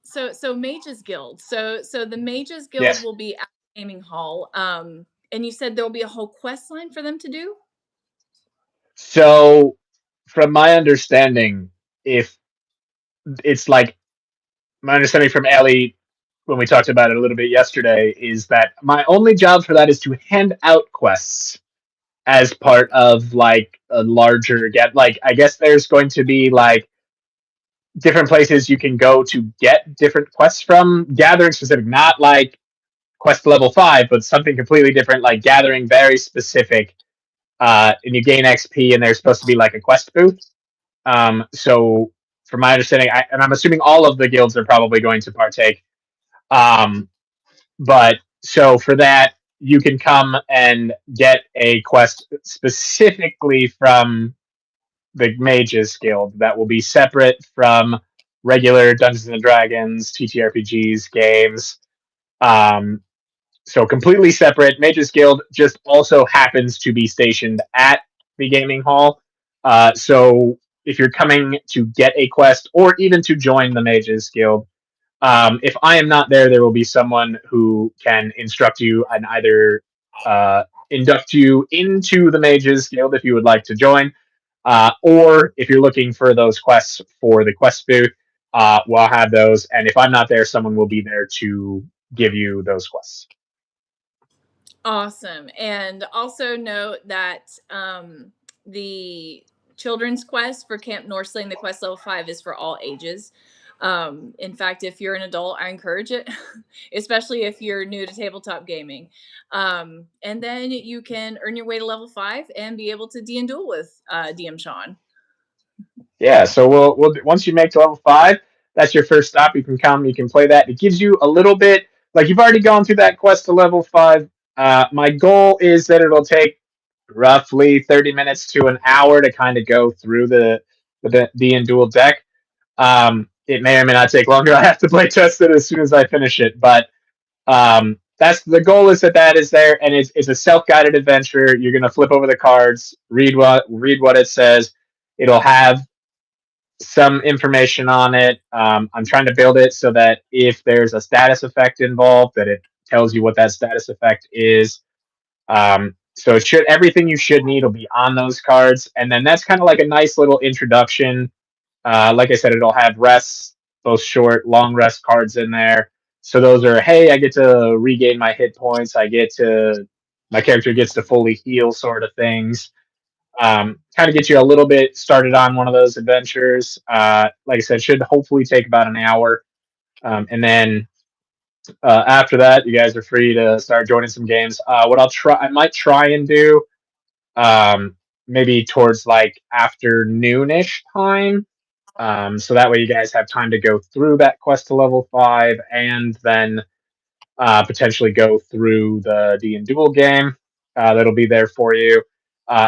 So Mages Guild. So the Mages Guild yes. will be at the gaming hall. And you said there'll be a whole quest line for them to do. So, from my understanding, if it's like my understanding from Ellie when we talked about it a little bit yesterday is that my only job for that is to hand out quests as part of like a larger get. Like I guess there's going to be like different places you can go to get different quests from. Gathering specific, not like quest level 5, but something completely different, like gathering very specific. And you gain XP, and there's supposed to be like a quest booth. So, from my understanding, and I'm assuming all of the guilds are probably going to partake. Um, but so for that, you can come and get a quest specifically from the Mages Guild that will be separate from regular Dungeons and Dragons, TTRPGs, games. Um, so completely separate. Mages Guild just also happens to be stationed at the gaming hall. So if you're coming to get a quest or even to join the Mages Guild, if I am not there, there will be someone who can instruct you and either induct you into the Mages Guild if you would like to join, or if you're looking for those quests for the quest booth, we'll have those. And if I'm not there, someone will be there to give you those quests. Awesome. And also note that the children's quest for Camp Norseling, the quest level 5, is for all ages. In fact, if you're an adult, I encourage it, especially if you're new to tabletop gaming. And then you can earn your way to level 5 and be able to D and duel with DM Sean. Yeah, so we'll once you make to level 5, that's your first stop. You can come, you can play that. It gives you a little bit like you've already gone through that quest to level 5. My goal is that it'll take roughly 30 minutes to an hour to kind of go through the D and dual deck. It may or may not take longer. I have to play test it as soon as I finish it, but that's the goal. Is that is there, and it's a self guided adventure. You're gonna flip over the cards, read what it says. It'll have some information on it. I'm trying to build it so that if there's a status effect involved, that it tells you what that status effect is. So it should everything you should need will be on those cards, and then that's kind of like a nice little introduction. Like I said, it'll have rests, both short, long rest cards in there. So those are, hey, I get to regain my hit points. My character gets to fully heal, sort of things. Kind of get you a little bit started on one of those adventures. Like I said, should hopefully take about an hour. And then after that, you guys are free to start joining some games. What I might try and do, maybe towards like afternoonish time. So that way you guys have time to go through that quest to level 5 and then potentially go through the D and Duel game that'll be there for you.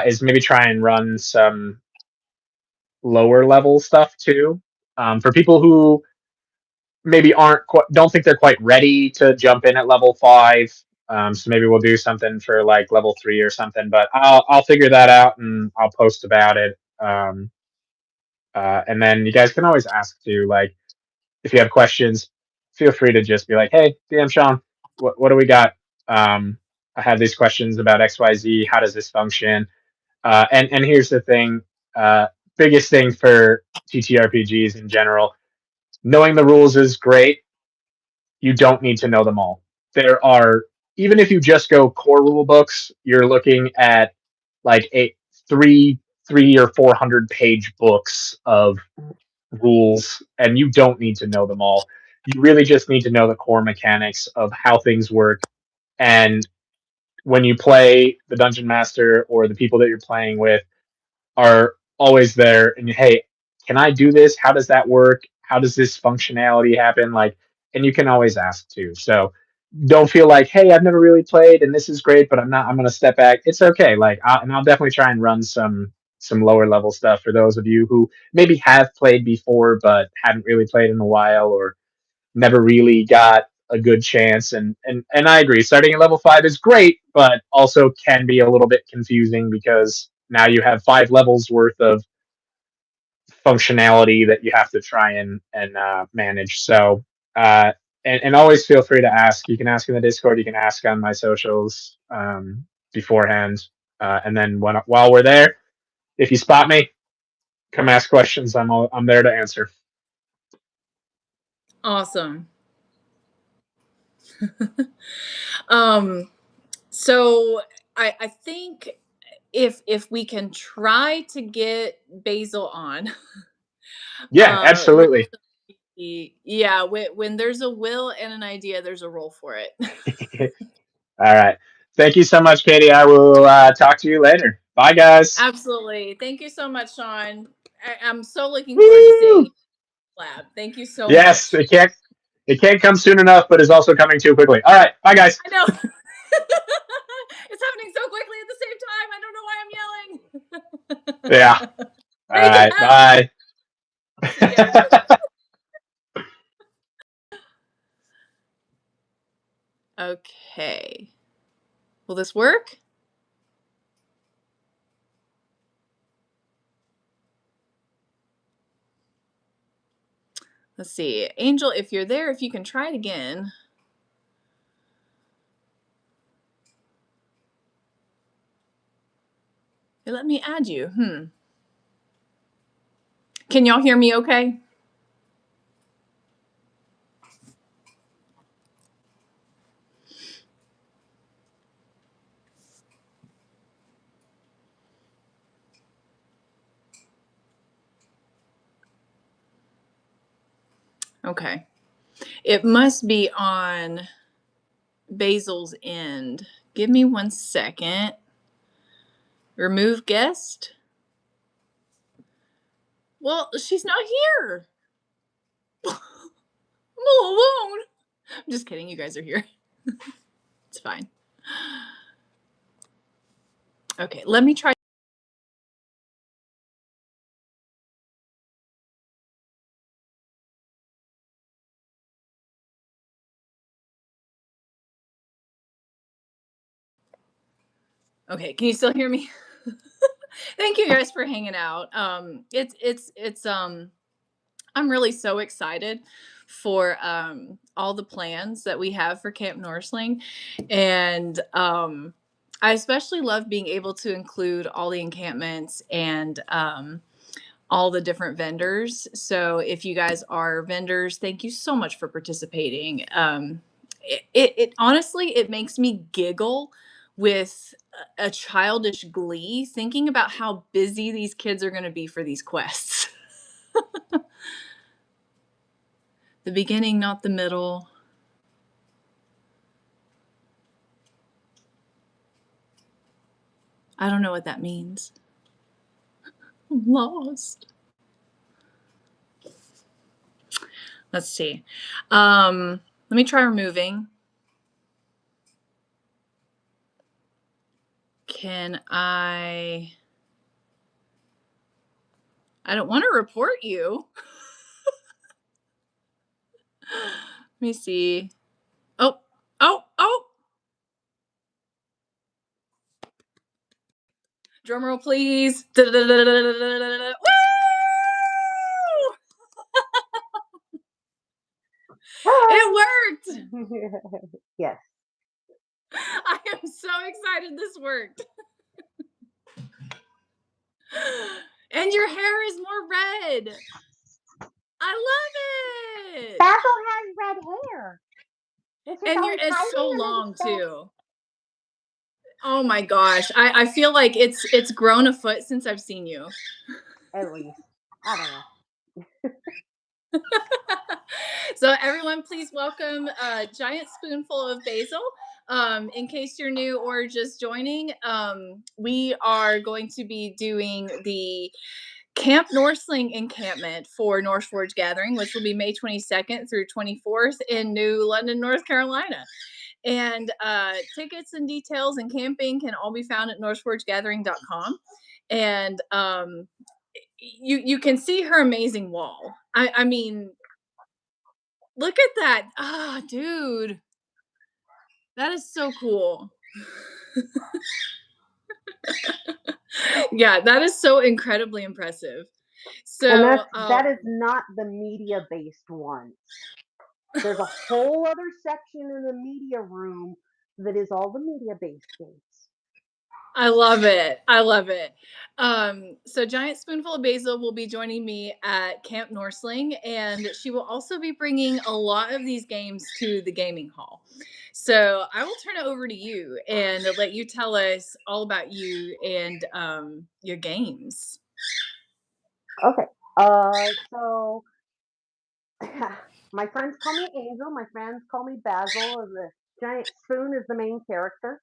Is maybe try and run some lower level stuff too. For people who maybe don't think they're quite ready to jump in at level 5. So maybe we'll do something for like level 3 or something. But I'll figure that out and I'll post about it. And then you guys can always ask too, like if you have questions, feel free to just be like, "Hey, DM Sean, what do we got? I have these questions about XYZ. How does this function?" And here's the thing: uh, biggest thing for TTRPGs in general, knowing the rules is great. You don't need to know them all. There are, even if you just go core rule books, you're looking at like a three or 400 page books of rules, and you don't need to know them all. You really just need to know the core mechanics of how things work. And when you play, the dungeon master or the people that you're playing with are always there. And hey, can I do this? How does that work? How does this functionality happen? Like, and you can always ask too. So don't feel like, hey, I've never really played and this is great, but I'm not. I'm going to step back. It's okay. Like, and I'll definitely try and run some lower level stuff for those of you who maybe have played before but haven't really played in a while or never really got a good chance. And I agree, starting at level 5 is great, but also can be a little bit confusing because now you have 5 levels worth of functionality that you have to try and manage. So and always feel free to ask. You can ask in the Discord. You can ask on my socials beforehand, and then while we're there, if you spot me, come ask questions. I'm there to answer. Awesome. um, so I think if we can try to get Basil on, Yeah, we'll absolutely. see. Yeah, when there's a will and an idea, there's a role for it. All right. Thank you so much, Katie. I will talk to you later. Bye, guys. Absolutely. Thank you so much, Sean. I'm so looking forward to seeing you Woo! in the lab. Thank you so Yes, much. it can't come soon enough, but is also coming too quickly. All right. Bye, guys. I know. It's happening so quickly at the same time. I don't know why I'm Yeah. yelling. All Make it right. happen. Bye. See ya. Okay. Will this work? Let's see. Angel, if you're there, if you can try it again. It let me add you. Can y'all hear me okay? Okay. It must be on Basil's end. Give me 1 second. Remove guest. Well, she's not here. I'm all alone. I'm just kidding. You guys are here. It's fine. Okay, let me try. Okay, can you still hear me? Thank you guys for hanging out. It's I'm really so excited for all the plans that we have for Camp Norseling, and I especially love being able to include all the encampments and all the different vendors. So if you guys are vendors, thank you so much for participating. It honestly it makes me giggle with a childish glee thinking about how busy these kids are going to be for these quests. The beginning, not the middle. I don't know what that means. I'm lost. Let's see. Let me try removing. Can I don't want to report you. Let me see. Oh, oh! Drumroll, please. Woo! It worked. Yes. I am so excited this worked. And your hair is more red. I love it. Basil has red hair. And it's so long too. Oh my gosh. I feel like it's grown a foot since I've seen you. At least. I don't know. So everyone, please welcome a giant spoonful of basil. In case you're new or just joining, we are going to be doing the Camp Norseling encampment for NorseForged Gathering, which will be May 22nd through 24th in New London, North Carolina. And tickets and details and camping can all be found at NorseForgedGathering.com. And you can see her amazing wall. I mean, look at that. Ah, dude. That is so cool. Yeah, that is so incredibly impressive. So and that is not the media-based one. There's a whole other section in the media room that is all the media-based games. I love it. I love it. So Giant Spoonful of Basil will be joining me at Camp Norseling, and she will also be bringing a lot of these games to the gaming hall. So I will turn it over to you and let you tell us all about you and your games. Okay. So my friends call me Angel. My friends call me Basil. The giant spoon is the main character.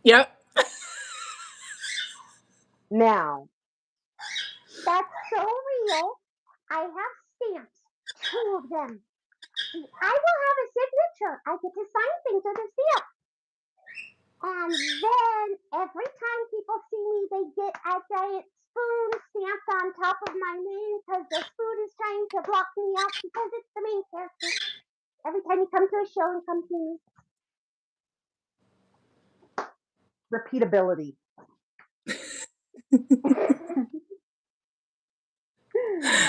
Yep. Now, that's so real. I have stamps, 2 of them. I will have a signature. I get to sign things with a stamp. And then every time people see me, they get a giant spoon stamped on top of my name because the spoon is trying to block me out because it's the main character. Every time you come to a show and come see me. Repeatability.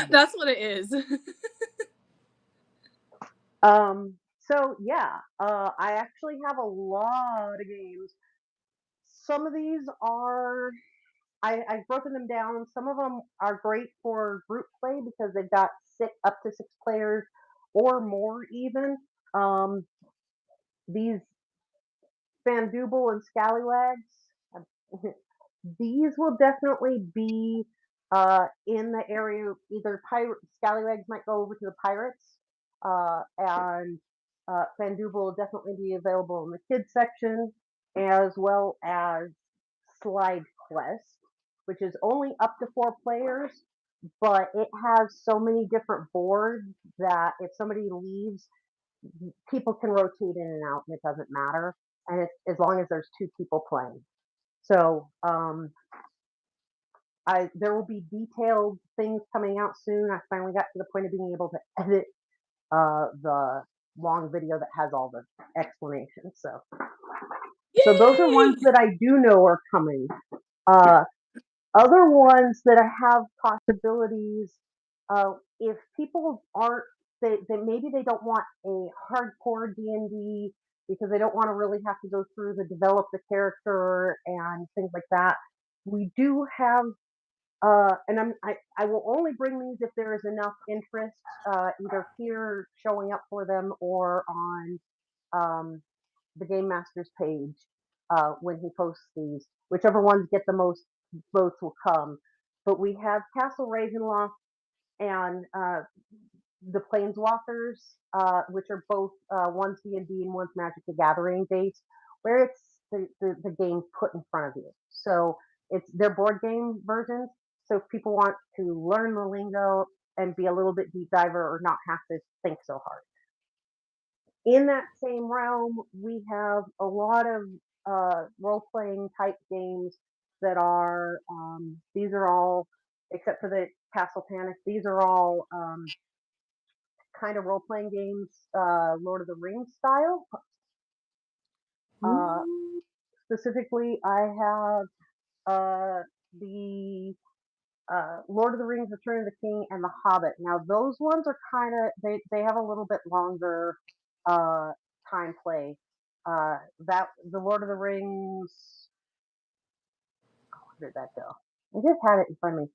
That's what it is. So yeah, I actually have a lot of games. Some of these are I've broken them down. Some of them are great for group play because they've got up to 6 players or more even. These Fandooble and Scallywags, these will definitely be in the area. Either Scallywags might go over to the Pirates, and Fandooble will definitely be available in the kids section, as well as Slide Quest, which is only up to 4 players, but it has so many different boards that if somebody leaves, people can rotate in and out, and it doesn't matter. And it's as long as there's 2 people playing. So there will be detailed things coming out soon. I finally got to the point of being able to edit the long video that has all the explanations. So those are ones that I do know are coming. Other ones that I have possibilities. If people aren't, they maybe they don't want a hardcore D&D because they don't want to really have to go through the develop the character and things like that. We do have, and I will only bring these if there is enough interest, either here showing up for them or on the Game Master's page when he posts these. Whichever ones get the most votes will come. But we have Castle Ravenloft and the Planeswalkers, which are both one's D&D and one's Magic the Gathering based, where it's the game put in front of you. So it's their board game versions. So if people want to learn the lingo and be a little bit deep diver or not have to think so hard. In that same realm, we have a lot of role-playing type games that are, these are all except for the Castle Panic. These are all kind of role playing games, Lord of the Rings style. Specifically, I have the Lord of the Rings, Return of the King, and The Hobbit. Now, those ones are kind of they have a little bit longer time play. That the Lord of the Rings, where did that go? I just had it in front of me.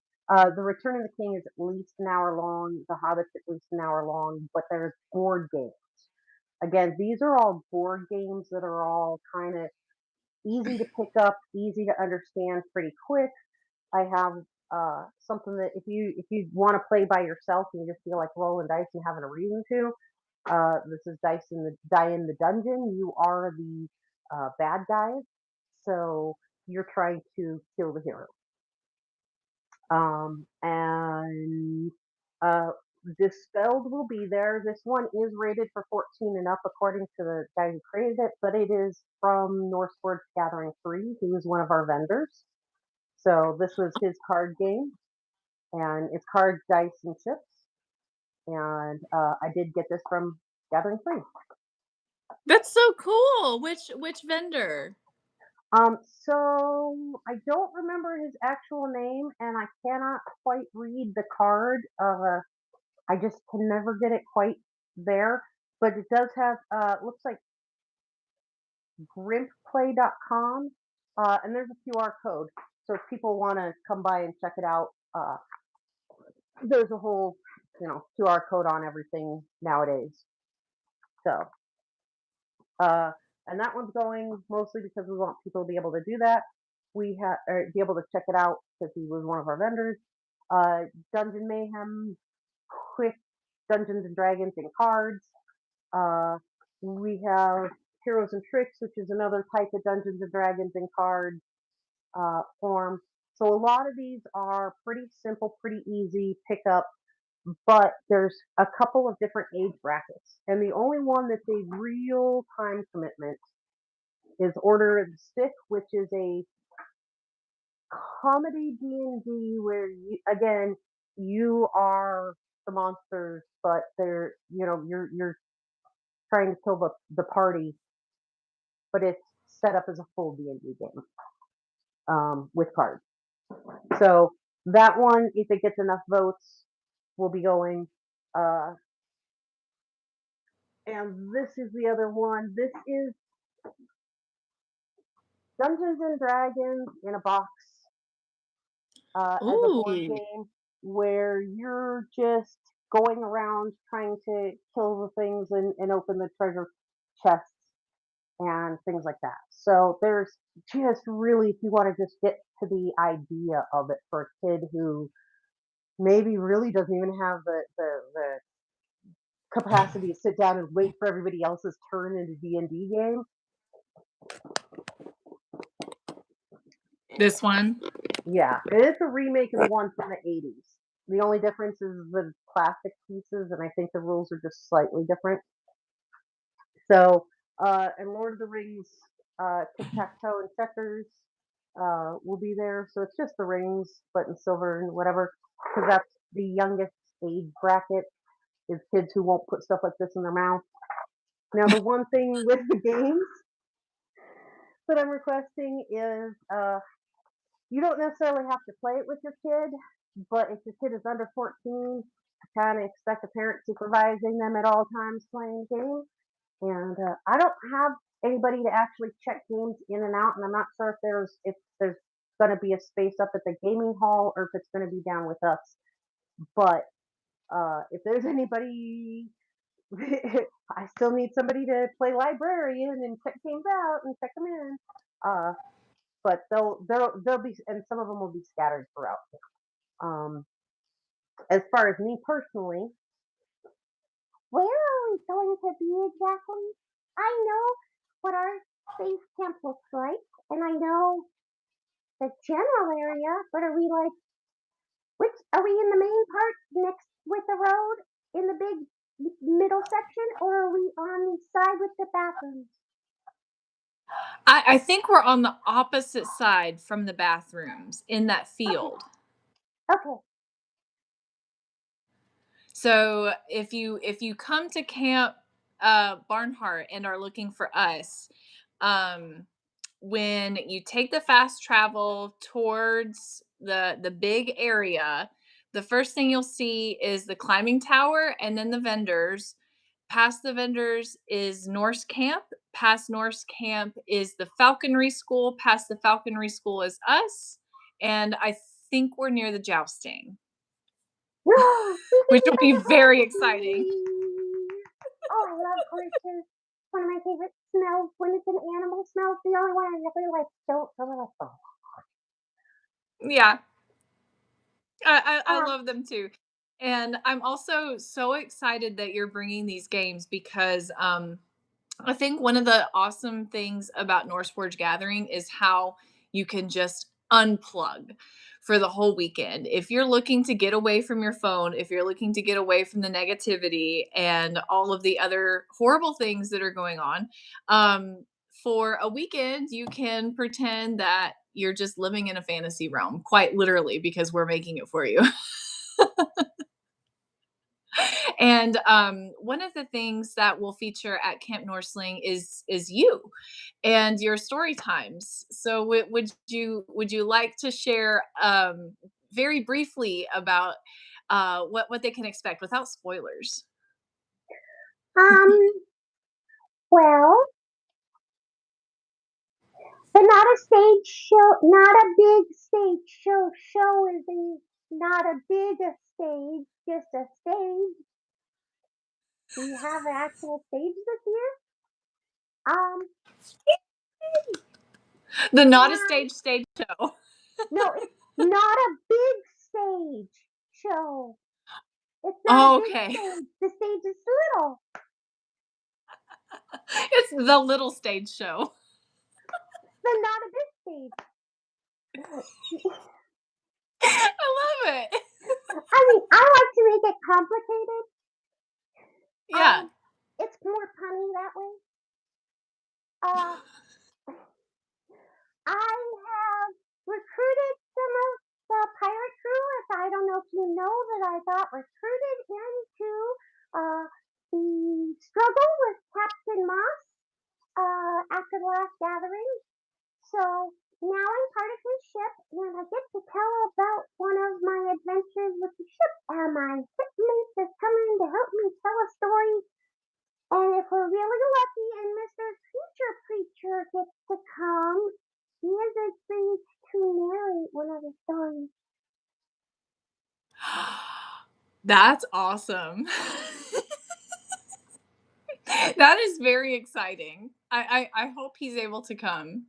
The Return of the King is at least an hour long. The Hobbit's at least an hour long, but there's board games. Again, these are all board games that are all kind of easy to pick up, easy to understand pretty quick. I have something that if you want to play by yourself and you just feel like rolling dice and having a reason to, this is Die in the Dungeon. You are the bad guys, so you're trying to kill the hero. And Dispelled will be there. This one is rated for 14 and up according to the guy who created it, but it is from NorseForged Gathering 3, who is one of our vendors. So this was his card game, and it's cards, dice, and chips. And I did get this from Gathering 3. That's so cool. Which vendor? So I don't remember his actual name, and I cannot quite read the card. I just can never get it quite there, but it does have looks like grimpplay.com, and there's a QR code. So if people want to come by and check it out, there's a whole QR code on everything nowadays. So and that one's going mostly because we want people to be able to do that. We have be able to check it out because he was one of our vendors. Dungeon Mayhem, quick Dungeons and Dragons and cards. We have Heroes and Tricks, which is another type of Dungeons and Dragons and card form. So a lot of these are pretty simple, pretty easy pick up, but there's a couple of different age brackets. And the only one that's a real time commitment is Order of the Stick, which is a comedy D&D where you are the monsters, but you're trying to kill the party, but it's set up as a full D&D game with cards. So that one, if it gets enough votes, will be going. And this is the other one. This is Dungeons and Dragons in a box as a board game where you're just going around trying to kill the things and open the treasure chests and things like that. So there's just really, if you want to just get to the idea of it for a kid who maybe really doesn't even have the capacity to sit down and wait for everybody else's turn in a D&D game. This one? Yeah, it's a remake of the one from the 80s. The only difference is the plastic pieces, and I think the rules are just slightly different. So, and Lord of the Rings, tic-tac-toe and checkers will be there. So it's just the rings, but in silver and whatever, because that's the youngest age bracket is kids who won't put stuff like this in their mouth. Now, the one thing with the games that I'm requesting is you don't necessarily have to play it with your kid, but if your kid is under 14, I kind of expect a parent supervising them at all times playing the game. And I don't have anybody to actually check games in and out, and I'm not sure if there's going to be a space up at the gaming hall or if it's going to be down with us. But if there's anybody, I still need somebody to play librarian and check games out and check them in. But they'll be, and some of them will be scattered throughout. As far as me personally, where are we going to be exactly? I know what our space camp looks like, and I know the general area, but are we in the main part next with the road in the big middle section, or are we on the side with the bathrooms? I think we're on the opposite side from the bathrooms in that field. Okay. So if you come to Camp Barnhart and are looking for us, um, when you take the fast travel towards the big area, the first thing you'll see is the climbing tower and then the vendors. Past the vendors is Norse Camp. Past Norse Camp is the Falconry School. Past the Falconry School is us. And I think we're near the jousting, We can which do will like be a very horse exciting. Oh, I love horses. One of my favorite smells when it's an animal smells. The only one I really like don't really like. Oh. Yeah, I Um, love them too. And I'm also so excited that you're bringing these games because I think one of the awesome things about NorseForged Gathering is how you can just unplug for the whole weekend. If you're looking to get away from your phone, if you're looking to get away from the negativity and all of the other horrible things that are going on, for a weekend, you can pretend that you're just living in a fantasy realm, quite literally, because we're making it for you. And one of the things that we'll feature at Camp Norseling is you and your story times. So would you like to share very briefly about what they can expect without spoilers? um, well, but not a stage show, not a big stage show. Show is not a big stage, just a stage. We have an actual stage this year. Um, The not a and stage show. no, it's not a big stage show. It's not a Oh, big okay. stage. The stage is little. It's the little stage show. But not a big stage. I love it. I mean, I like to make it complicated. Yeah. It's more punny that way. Uh, I have recruited some of the pirate crew, as I don't know if you know that I got recruited into uh, the struggle with Captain Moss after the last gathering. So now I'm part of his ship, and I get to tell about one of my adventures with the ship. And my shipmate is coming to help me tell a story. And if we're really lucky and Mr. Creature Preacher gets to come, he has agreed to narrate one of the stories. That's awesome. That is very exciting. I hope he's able to come.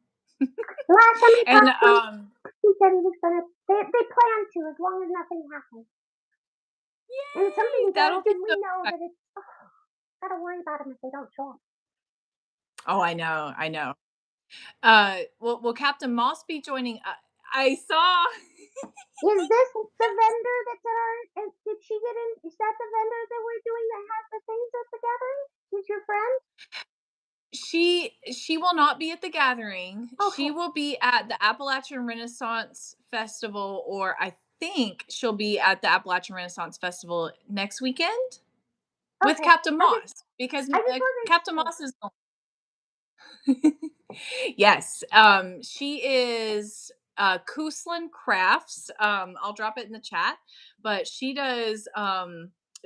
Last time I And talked to him, he said he was gonna. They plan to, as long as nothing happens. And if something yay, does, that'll be then we so know exciting. that it's. Oh, gotta worry about them if they don't show up. Oh, I know, I know. Will Captain Moss be joining? I saw. Is this the vendor that's at our? Did she get in? Is that the vendor that we're doing that has the things at the gathering? Is your friend? She will not be at the gathering. She Okay. will be at the Appalachian Renaissance Festival, or I think she'll be at the Appalachian Renaissance Festival next weekend with Okay. Captain Moss because I just wasn't Captain sure. Moss is. Yes, she is Kuslan Crafts. I'll drop it in the chat, but she does.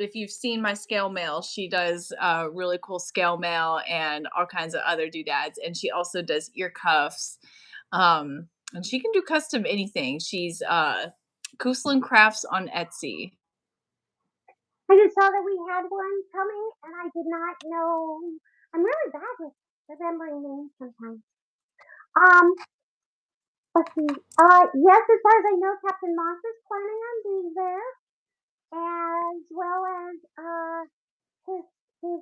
If you've seen my scale mail, she does really cool scale mail and all kinds of other doodads. And she also does ear cuffs. And she can do custom anything. She's Kuslan Crafts on Etsy. I just saw that we had one coming, and I did not know. I'm really bad with remembering names sometimes. Um, let's see. Yes, as far as I know, Captain Moss is planning on being there, as well as his his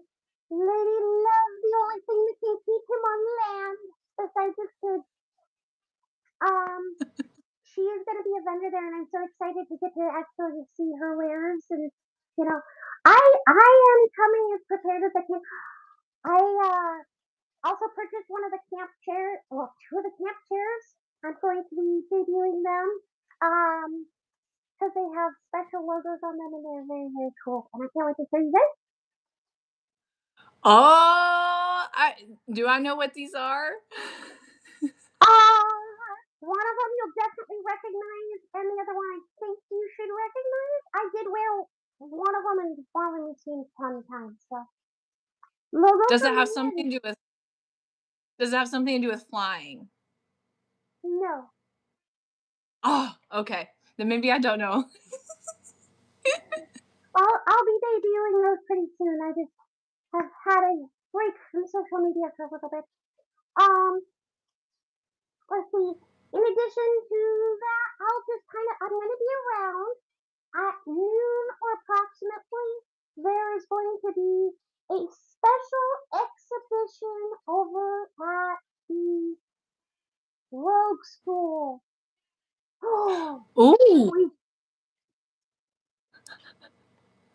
lady love, the only thing that can keep him on land besides his kids. Um, she is going to be a vendor there, and I'm so excited to get to actually see her wares. And you know, I am coming as prepared as I can. I also purchased one of the camp chairs, well, two of the camp chairs. I'm going to be debuting them. Because because they have special logos on them and they're very, very cool. And I can't wait to show you guys. Oh, do I know what these are? One of them you'll definitely recognize, and the other one I think you should recognize. I did wear one of them, and one of them you've seen 10 times. So logos Does it are have many. something to do with Does it have something to do with flying? No. Oh, okay. Then maybe I don't know. I'll be debuting those pretty soon. I just have had a break from social media for a little bit. Um, let's see. In addition to that, I'm gonna be around at noon or approximately. There is going to be a special exhibition over at the Rogue School. Oh, Ooh. we,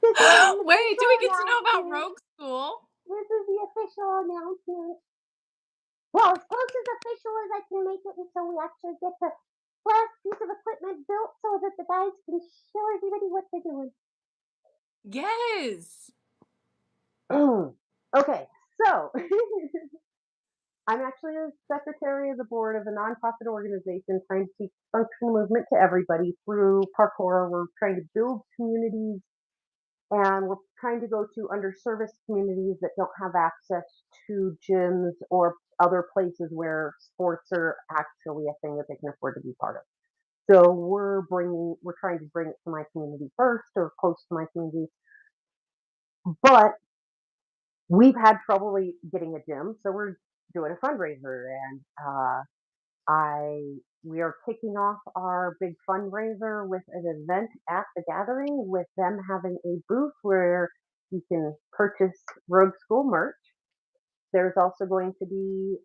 this is an Wait, do official we get to know about announcement. Rogue School? This is the official announcement. Well, as close as official as I can make it until we actually get the last piece of equipment built so that the guys can show everybody what they're doing. Yes. Okay, so I'm actually a secretary of the board of a nonprofit organization trying to teach functional movement to everybody through parkour. We're trying to build communities and we're trying to go to underserviced communities that don't have access to gyms or other places where sports are actually a thing that they can afford to be part of. So we're trying to bring it to my community first or close to my community. But we've had trouble getting a gym, so we're doing a fundraiser, and I we are kicking off our big fundraiser with an event at the gathering, with them having a booth where you can purchase Rogue School merch. There's also going to be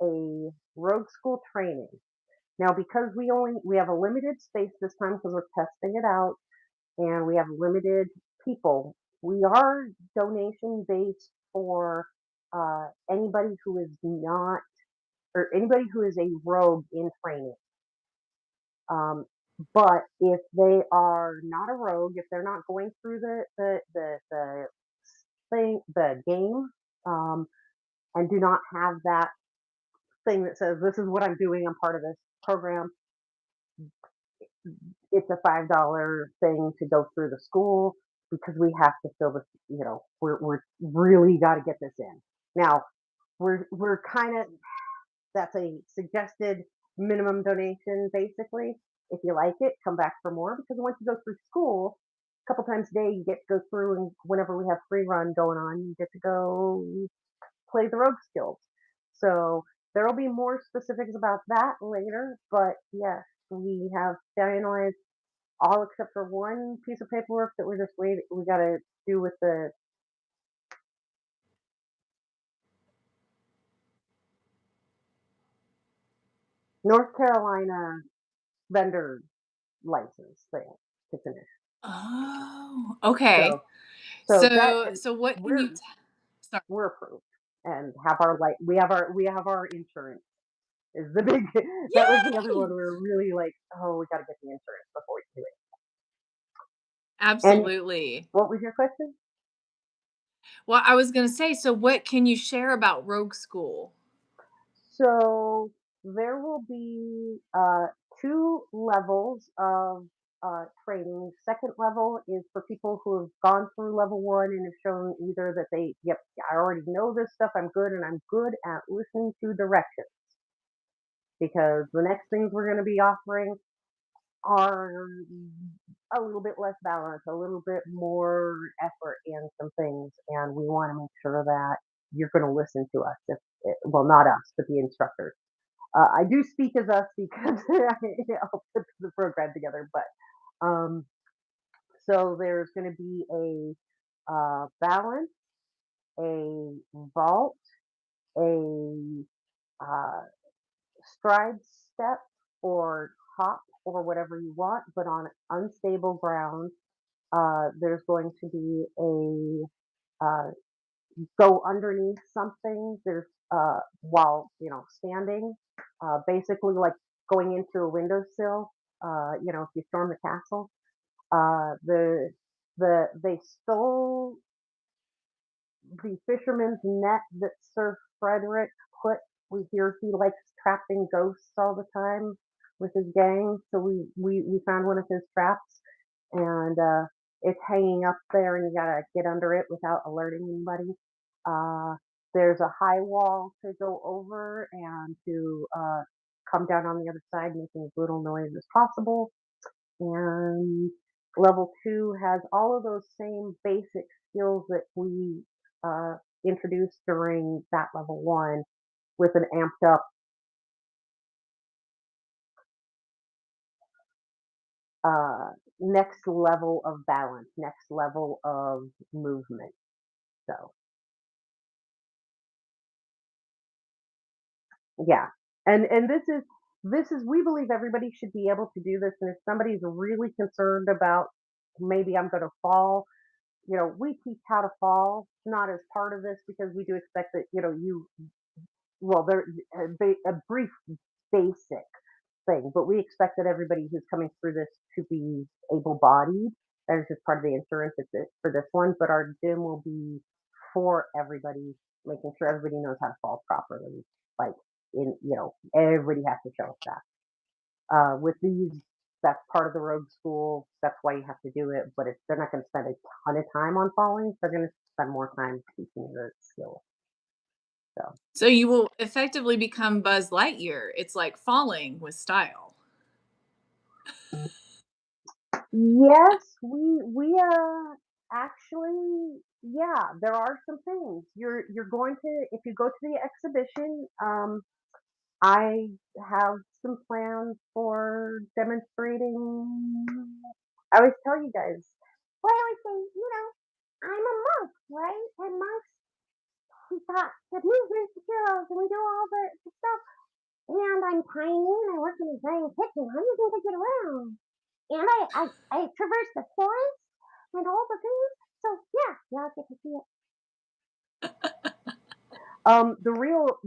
a Rogue School training. Now, because we have a limited space this time because we're testing it out, and we have limited people. We are donation based for anybody who is not, or anybody who is a rogue in training. Um, but if they are not a rogue, if they're not going through the game, and do not have that thing that says this is what I'm doing, I'm part of this program, it's a $5 thing to go through the school because we have to fill this. We're really got to get this in. Now we're kind of, that's a suggested minimum donation basically. If you like it, come back for more, because once you go through school a couple times a day, you get to go through, and whenever we have free run going on, you get to go play the rogue skills. So there will be more specifics about that later, but yes, we have finalized all except for one piece of paperwork that we're just waiting. We got to do with the North Carolina vendor license thing to finish. Oh, okay. So that, and So what can we're you sorry. we're approved and have our we have our insurance is the big. That was the other one. Yay! We were really like, oh, we got to get the insurance before we do it. And Absolutely. what was your question? Well, I was gonna say, so what can you share about Rogue School? So there will be two levels of training. Second level is for people who have gone through level one and have shown either that yep, I already know this stuff, I'm good, and I'm good at listening to directions. Because the next things we're going to be offering are a little bit less balance, a little bit more effort in some things, and we want to make sure that you're going to listen to us. Well, not us, but the instructors. I do speak as us because I help put the program together, but so there's going to be a balance, a vault, a uh, stride step or hop or whatever you want, but on unstable ground. There's going to be a go underneath something. There's while standing, basically like going into a windowsill. if you storm the castle. They stole the fisherman's net that Sir Frederick put. We hear he likes trapping ghosts all the time with his gang, so we found one of his traps, and it's hanging up there, and you gotta get under it without alerting anybody. There's a high wall to go over and to come down on the other side, making as little noise as possible. And level 2 has all of those same basic skills that we uh, introduced during that level 1 with an amped up next level of balance, next level of movement. So, yeah. And this is we believe everybody should be able to do this, and if somebody's really concerned about maybe I'm going to fall, we teach how to fall, not as part of this because we do expect that, there a brief basic thing, but we expect that everybody who's coming through this to be able-bodied. That is just part of the insurance for this one, but our gym will be for everybody, making sure everybody knows how to fall properly. Like everybody has to show us that. With these, that's part of the rogue school. That's why you have to do it. But they're not going to spend a ton of time on falling. They're going to spend more time teaching the skill. So you will effectively become Buzz Lightyear. It's like falling with style. Yes, we actually, yeah, there are some things. You're going to, if you go to the exhibition, I have some plans for demonstrating. I always tell you guys, well, I always say, I'm a monk, right? And monks, we got the movement skills and we do all the stuff. And I'm tiny and I work in a giant kitchen. How do you think I get around? And I traverse the forest and all the things. So yeah, y'all get to see it.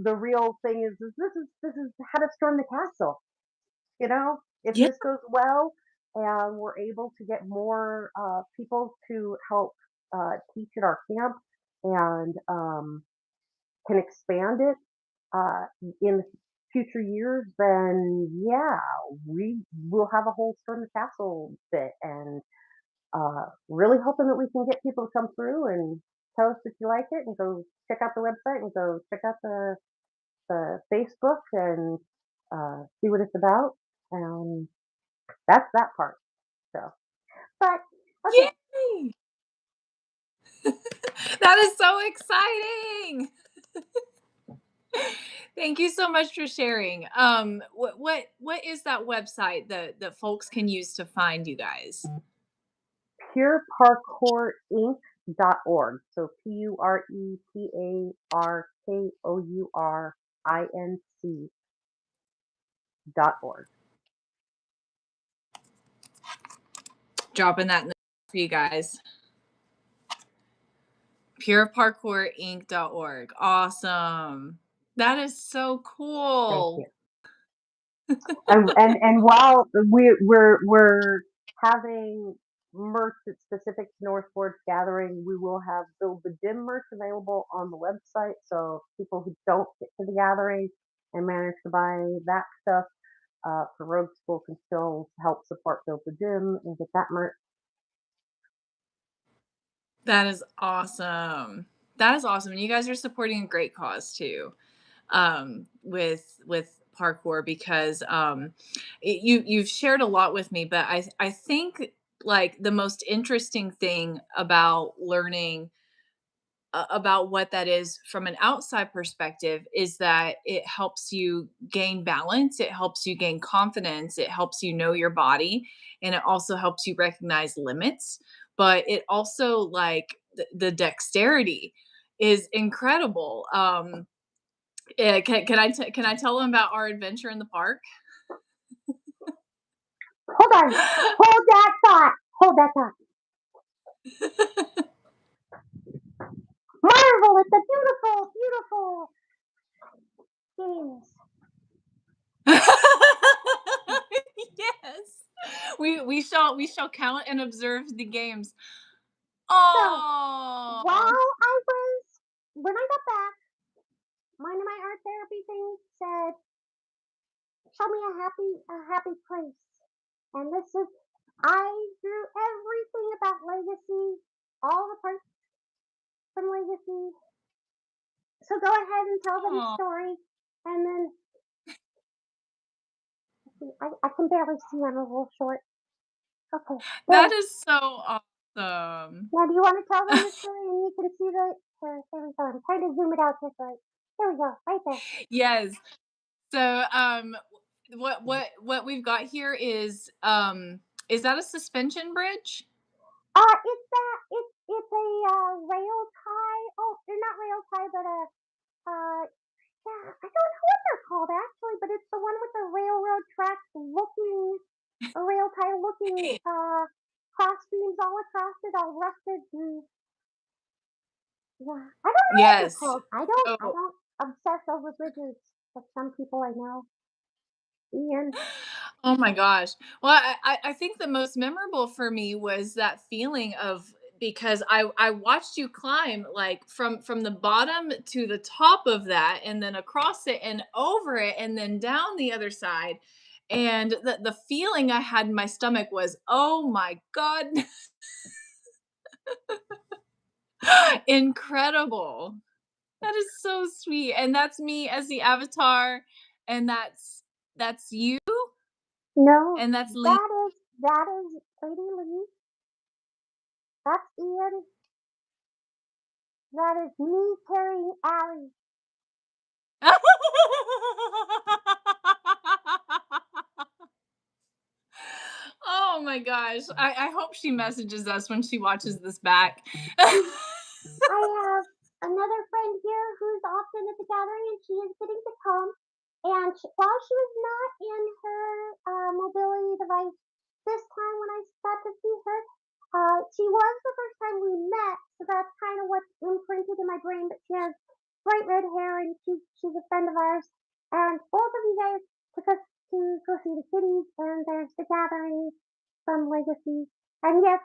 The real thing is this is how to storm the castle. If Yeah. this goes well and we're able to get more people to help teach at our camp and can expand it in future years, then yeah, we will have a whole storm the castle bit, and really hoping that we can get people to come through and tell us if you like it and go check out the website and go check out the Facebook and see what it's about. And that's that part. So, but okay. Yay! That is so exciting. Thank you so much for sharing. What is that website that folks can use to find you guys? Pureparkourinc.org. So PureParkourinc.org. Dropping that in the for you guys. PureParkourinc.org. Awesome. That is so cool. Thank you. and while we're having merch that's specific to NorseForged Gathering, we will have Build the Gym merch available on the website. So people who don't get to the gathering and manage to buy that stuff for Rogue School can still help support Build the Gym and get that merch. That is awesome. That is awesome. And you guys are supporting a great cause too, with parkour because you've shared a lot with me, but I think like the most interesting thing about learning about what that is from an outside perspective is that it helps you gain balance, it helps you gain confidence, it helps you know your body, and it also helps you recognize limits. But it also like the dexterity is incredible. Can I tell them about our adventure in the park? Hold on. Hold that thought. Hold that thought. Marvel at the beautiful, beautiful games. Yes. we shall count and observe the games. So Oh, when I got back, one of my art therapy things said, "Show me a happy place." And this is, I drew everything about Legacy, all the parts from Legacy. So go ahead and tell them a story, and then I can barely see. I'm a little short. Okay. that is so awesome. Now, do you want to tell them the story, and you can see the? There we go. I'm trying to zoom it out just right. There we go, right there. Yes. So, what we've got here is that a suspension bridge? It's a rail tie. Oh, they're not rail tie, but yeah, I don't know what they're called actually, but it's the one with the railroad tracks looking, a rail tie looking cross beams all across it, all rusted. And, yeah, I don't know what they're Yes. called. I don't obsess over bridges, like some people I know. Ian. Oh my gosh. Well, I think the most memorable for me was that feeling of, because I watched you climb like from the bottom to the top of that, and then across it and over it and then down the other side. And the feeling I had in my stomach was, oh my God, incredible. That is so sweet. And that's me as the avatar, and that's you, No, and that's Lee. that is Lady Lee. That's Ian. That is me carrying Allie. Oh my gosh. I hope she messages us when she watches this back. I have another friend here who's often at the gathering, and she is getting to come. And while she was not in her mobility device this time when I got to see her, she was the first time we met, so that's kind of what's imprinted in my brain. But she has bright red hair, and she's a friend of ours. And both of you guys took us to go see the kitties, and there's the gathering from Legacy. And yes,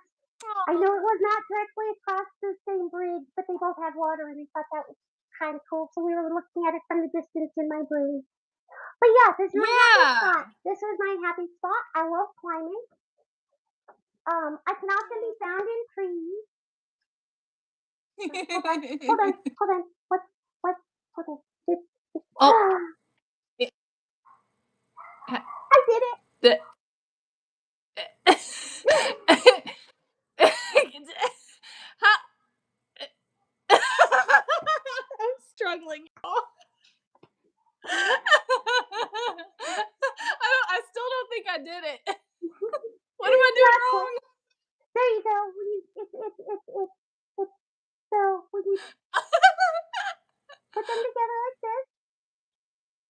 I know it was not directly across the same bridge, but they both had water, and I thought that was kind of cool. So we were looking at it from the distance in my brain. But yeah, this is my happy spot. This is my happy spot. I love climbing. I can often be found in trees. Hold on. What? Hold on. Oh. I did it. I'm struggling. I still don't think I did it. What am I doing wrong? There you go. So when you put them together like this,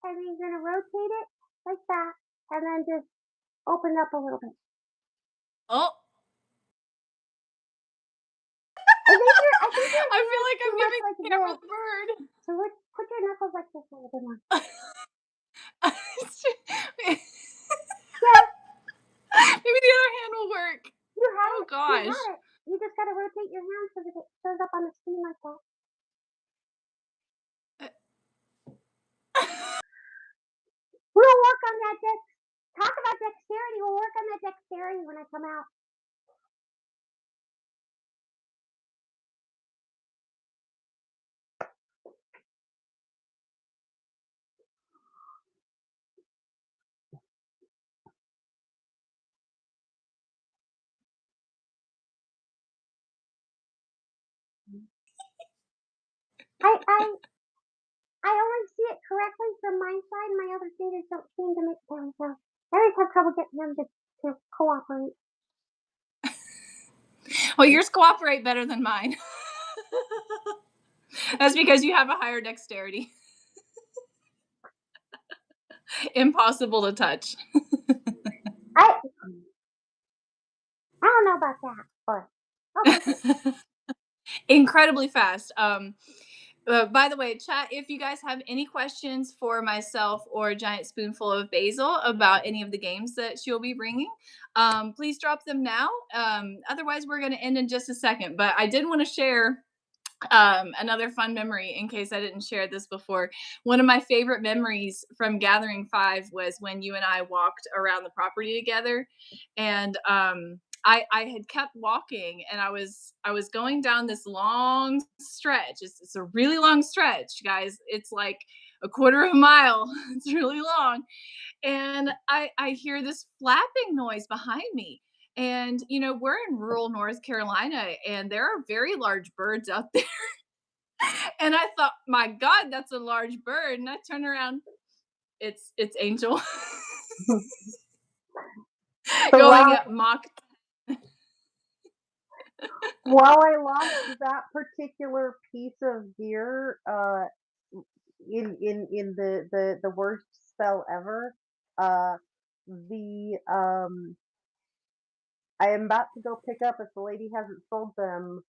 and then you're gonna rotate it like that, and then just open up a little bit. Oh. I feel like I'm giving like the camera the bird. So let's put your knuckles like this a little bit more. Yes. Maybe the other hand will work. You have Oh it. gosh. You have it. You just gotta rotate your hand so that it shows up on the screen like that. We'll work on that talk about dexterity. We'll work on that dexterity when I come out. I only see it correctly from my side. My other shaders don't seem to make sense. So I always have trouble getting them to cooperate. Well, yours cooperate better than mine. That's because you have a higher dexterity. Impossible to touch. I don't know about that, but okay. Incredibly fast. By the way, chat, if you guys have any questions for myself or Giant Spoonful of Basil about any of the games that she'll be bringing, please drop them now. Otherwise, we're going to end in just a second. But I did want to share another fun memory in case I didn't share this before. One of my favorite memories from Gathering 5 was when you and I walked around the property together, and I had kept walking, and I was going down this long stretch. It's a really long stretch, guys. It's like a quarter of a mile. It's really long, and I hear this flapping noise behind me. And we're in rural North Carolina, and there are very large birds out there. And I thought, my God, that's a large bird. And I turn around, it's Angel So going at Mach. while I lost that particular piece of gear, in the worst spell ever, uh, the I am about to go pick up, if the lady hasn't sold them,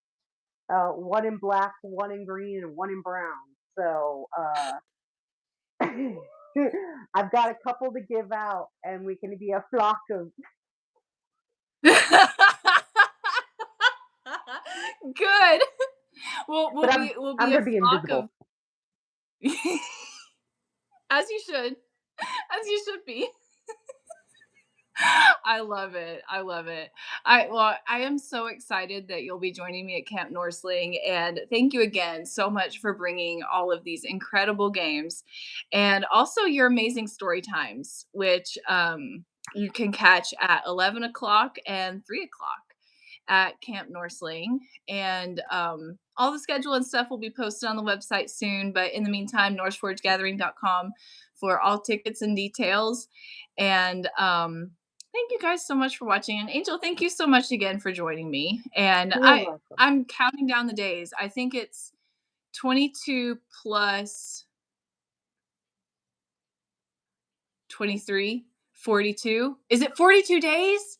one in black, one in green, and one in brown. So I've got a couple to give out, and we can be a flock of. Good. But We'll I'm be a gonna be flock invisible. of as you should. As you should be. I love it. I love it. I am so excited that you'll be joining me at Camp Norseling, and thank you again so much for bringing all of these incredible games, and also your amazing story times, which you can catch at 11 o'clock and 3 o'clock at Camp Norseling. And all the schedule and stuff will be posted on the website soon. But in the meantime, NorseForgedGathering.com for all tickets and details. And thank you guys so much for watching. And Angel, thank you so much again for joining me. And You're welcome. I'm counting down the days. I think it's 22 plus 23, 42. Is it 42 days?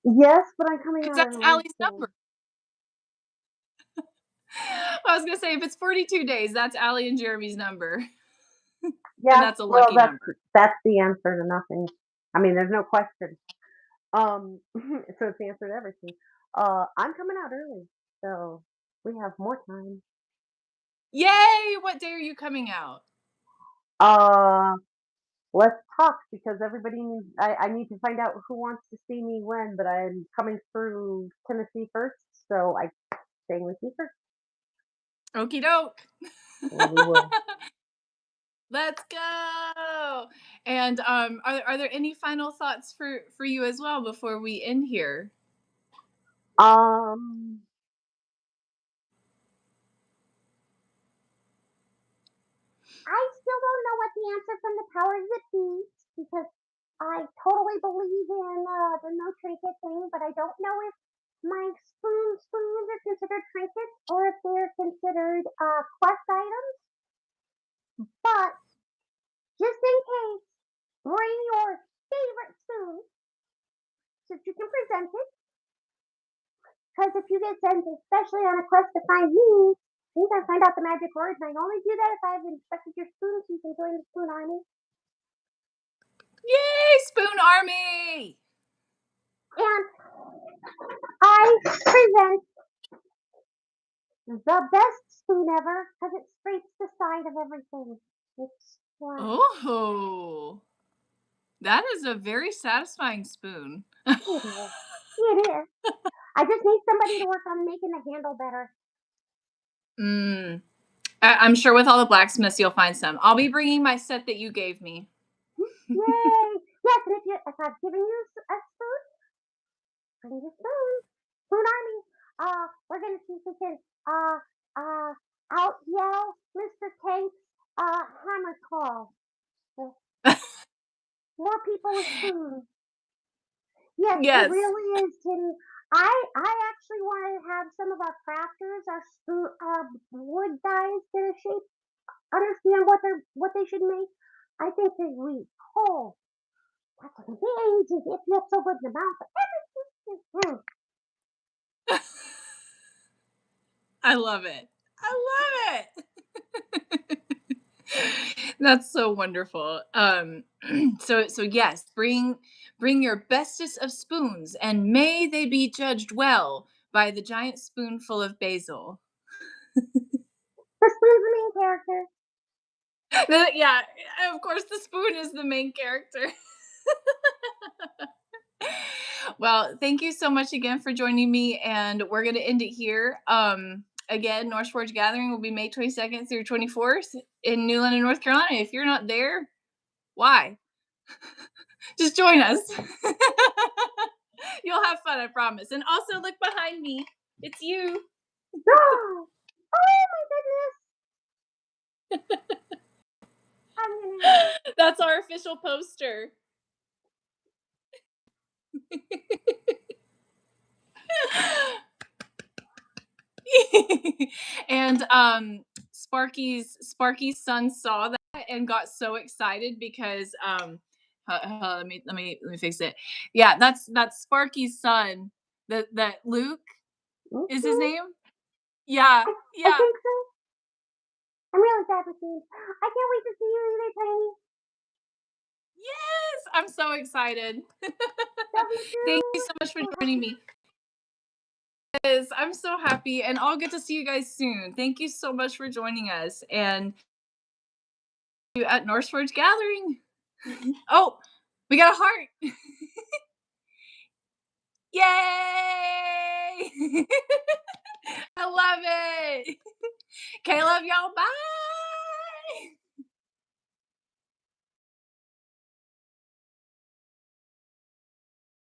Yes, but I'm coming Because out that's early. Allie's number. I was gonna say, if it's 42 days, that's Allie and Jeremy's number. Yeah, And that's a well, lucky number. that's the answer to nothing. I mean, there's no question. So it's the answer to everything. I'm coming out early, so we have more time. Yay! What day are you coming out? Uh, let's talk because everybody needs. I need to find out who wants to see me when, but I'm coming through Tennessee first, so I staying with you first. Okie doke. And we will. Let's go. And are there any final thoughts for you as well before we end here? Um, I still don't know what the answer from the powers that be because I totally believe in the no trinket thing, but I don't know if my spoons are considered trinkets or if they're considered quest items. But just in case, bring your favorite spoon so that you can present it. Because if you get sent, especially on a quest to find me, you gotta find out the magic words, and I only do that if I've inspected your spoon so you can join the spoon army. Yay, Spoon Army! And I present the best spoon ever because it scrapes the side of everything. It's wow. Oh, that is a very satisfying spoon. It is. It is. I just need somebody to work on making the handle better. I'm sure with all the blacksmiths you'll find some. I'll be bringing my set that you gave me. Yay! Yes, and if I've given you a spoon, bring the spoon. Spoon Army. We're gonna see if we can out yell Mr. Tank's hammer claw. More people with spoons. Yes, Yes. it really is, Timmy. I actually want to have some of our crafters, our wood guys, get a shape, understand what they should make. I think they read. Oh, that's amazing! It feels so good in the mouth. Everything. I love it. I love it. That's so wonderful. So yes, bring your bestest of spoons, and may they be judged well by the giant spoonful of basil. The spoon's the main character. Yeah, of course, the spoon is the main character. Well, thank you so much again for joining me, and we're gonna end it here. Again, NorseForged Gathering will be May 22nd through 24th in New London, North Carolina. If you're not there, why? Just join us. You'll have fun, I promise. And also look behind me. It's you. Oh my goodness! I'm gonna. That's our official poster. And Sparky's son saw that and got so excited because let me fix it. Yeah, that's Sparky's son. That Luke is his name. Yeah, I yeah. think so. I'm really sad for you. I can't wait to see you either, Tiny. Yes, I'm so excited. Love you too. Thank you so much for joining me. Yes, I'm so happy, and I'll get to see you guys soon. Thank you so much for joining us, and you at NorseForged Gathering. Oh, we got a heart. Yay! I love it. Okay, love y'all. Bye.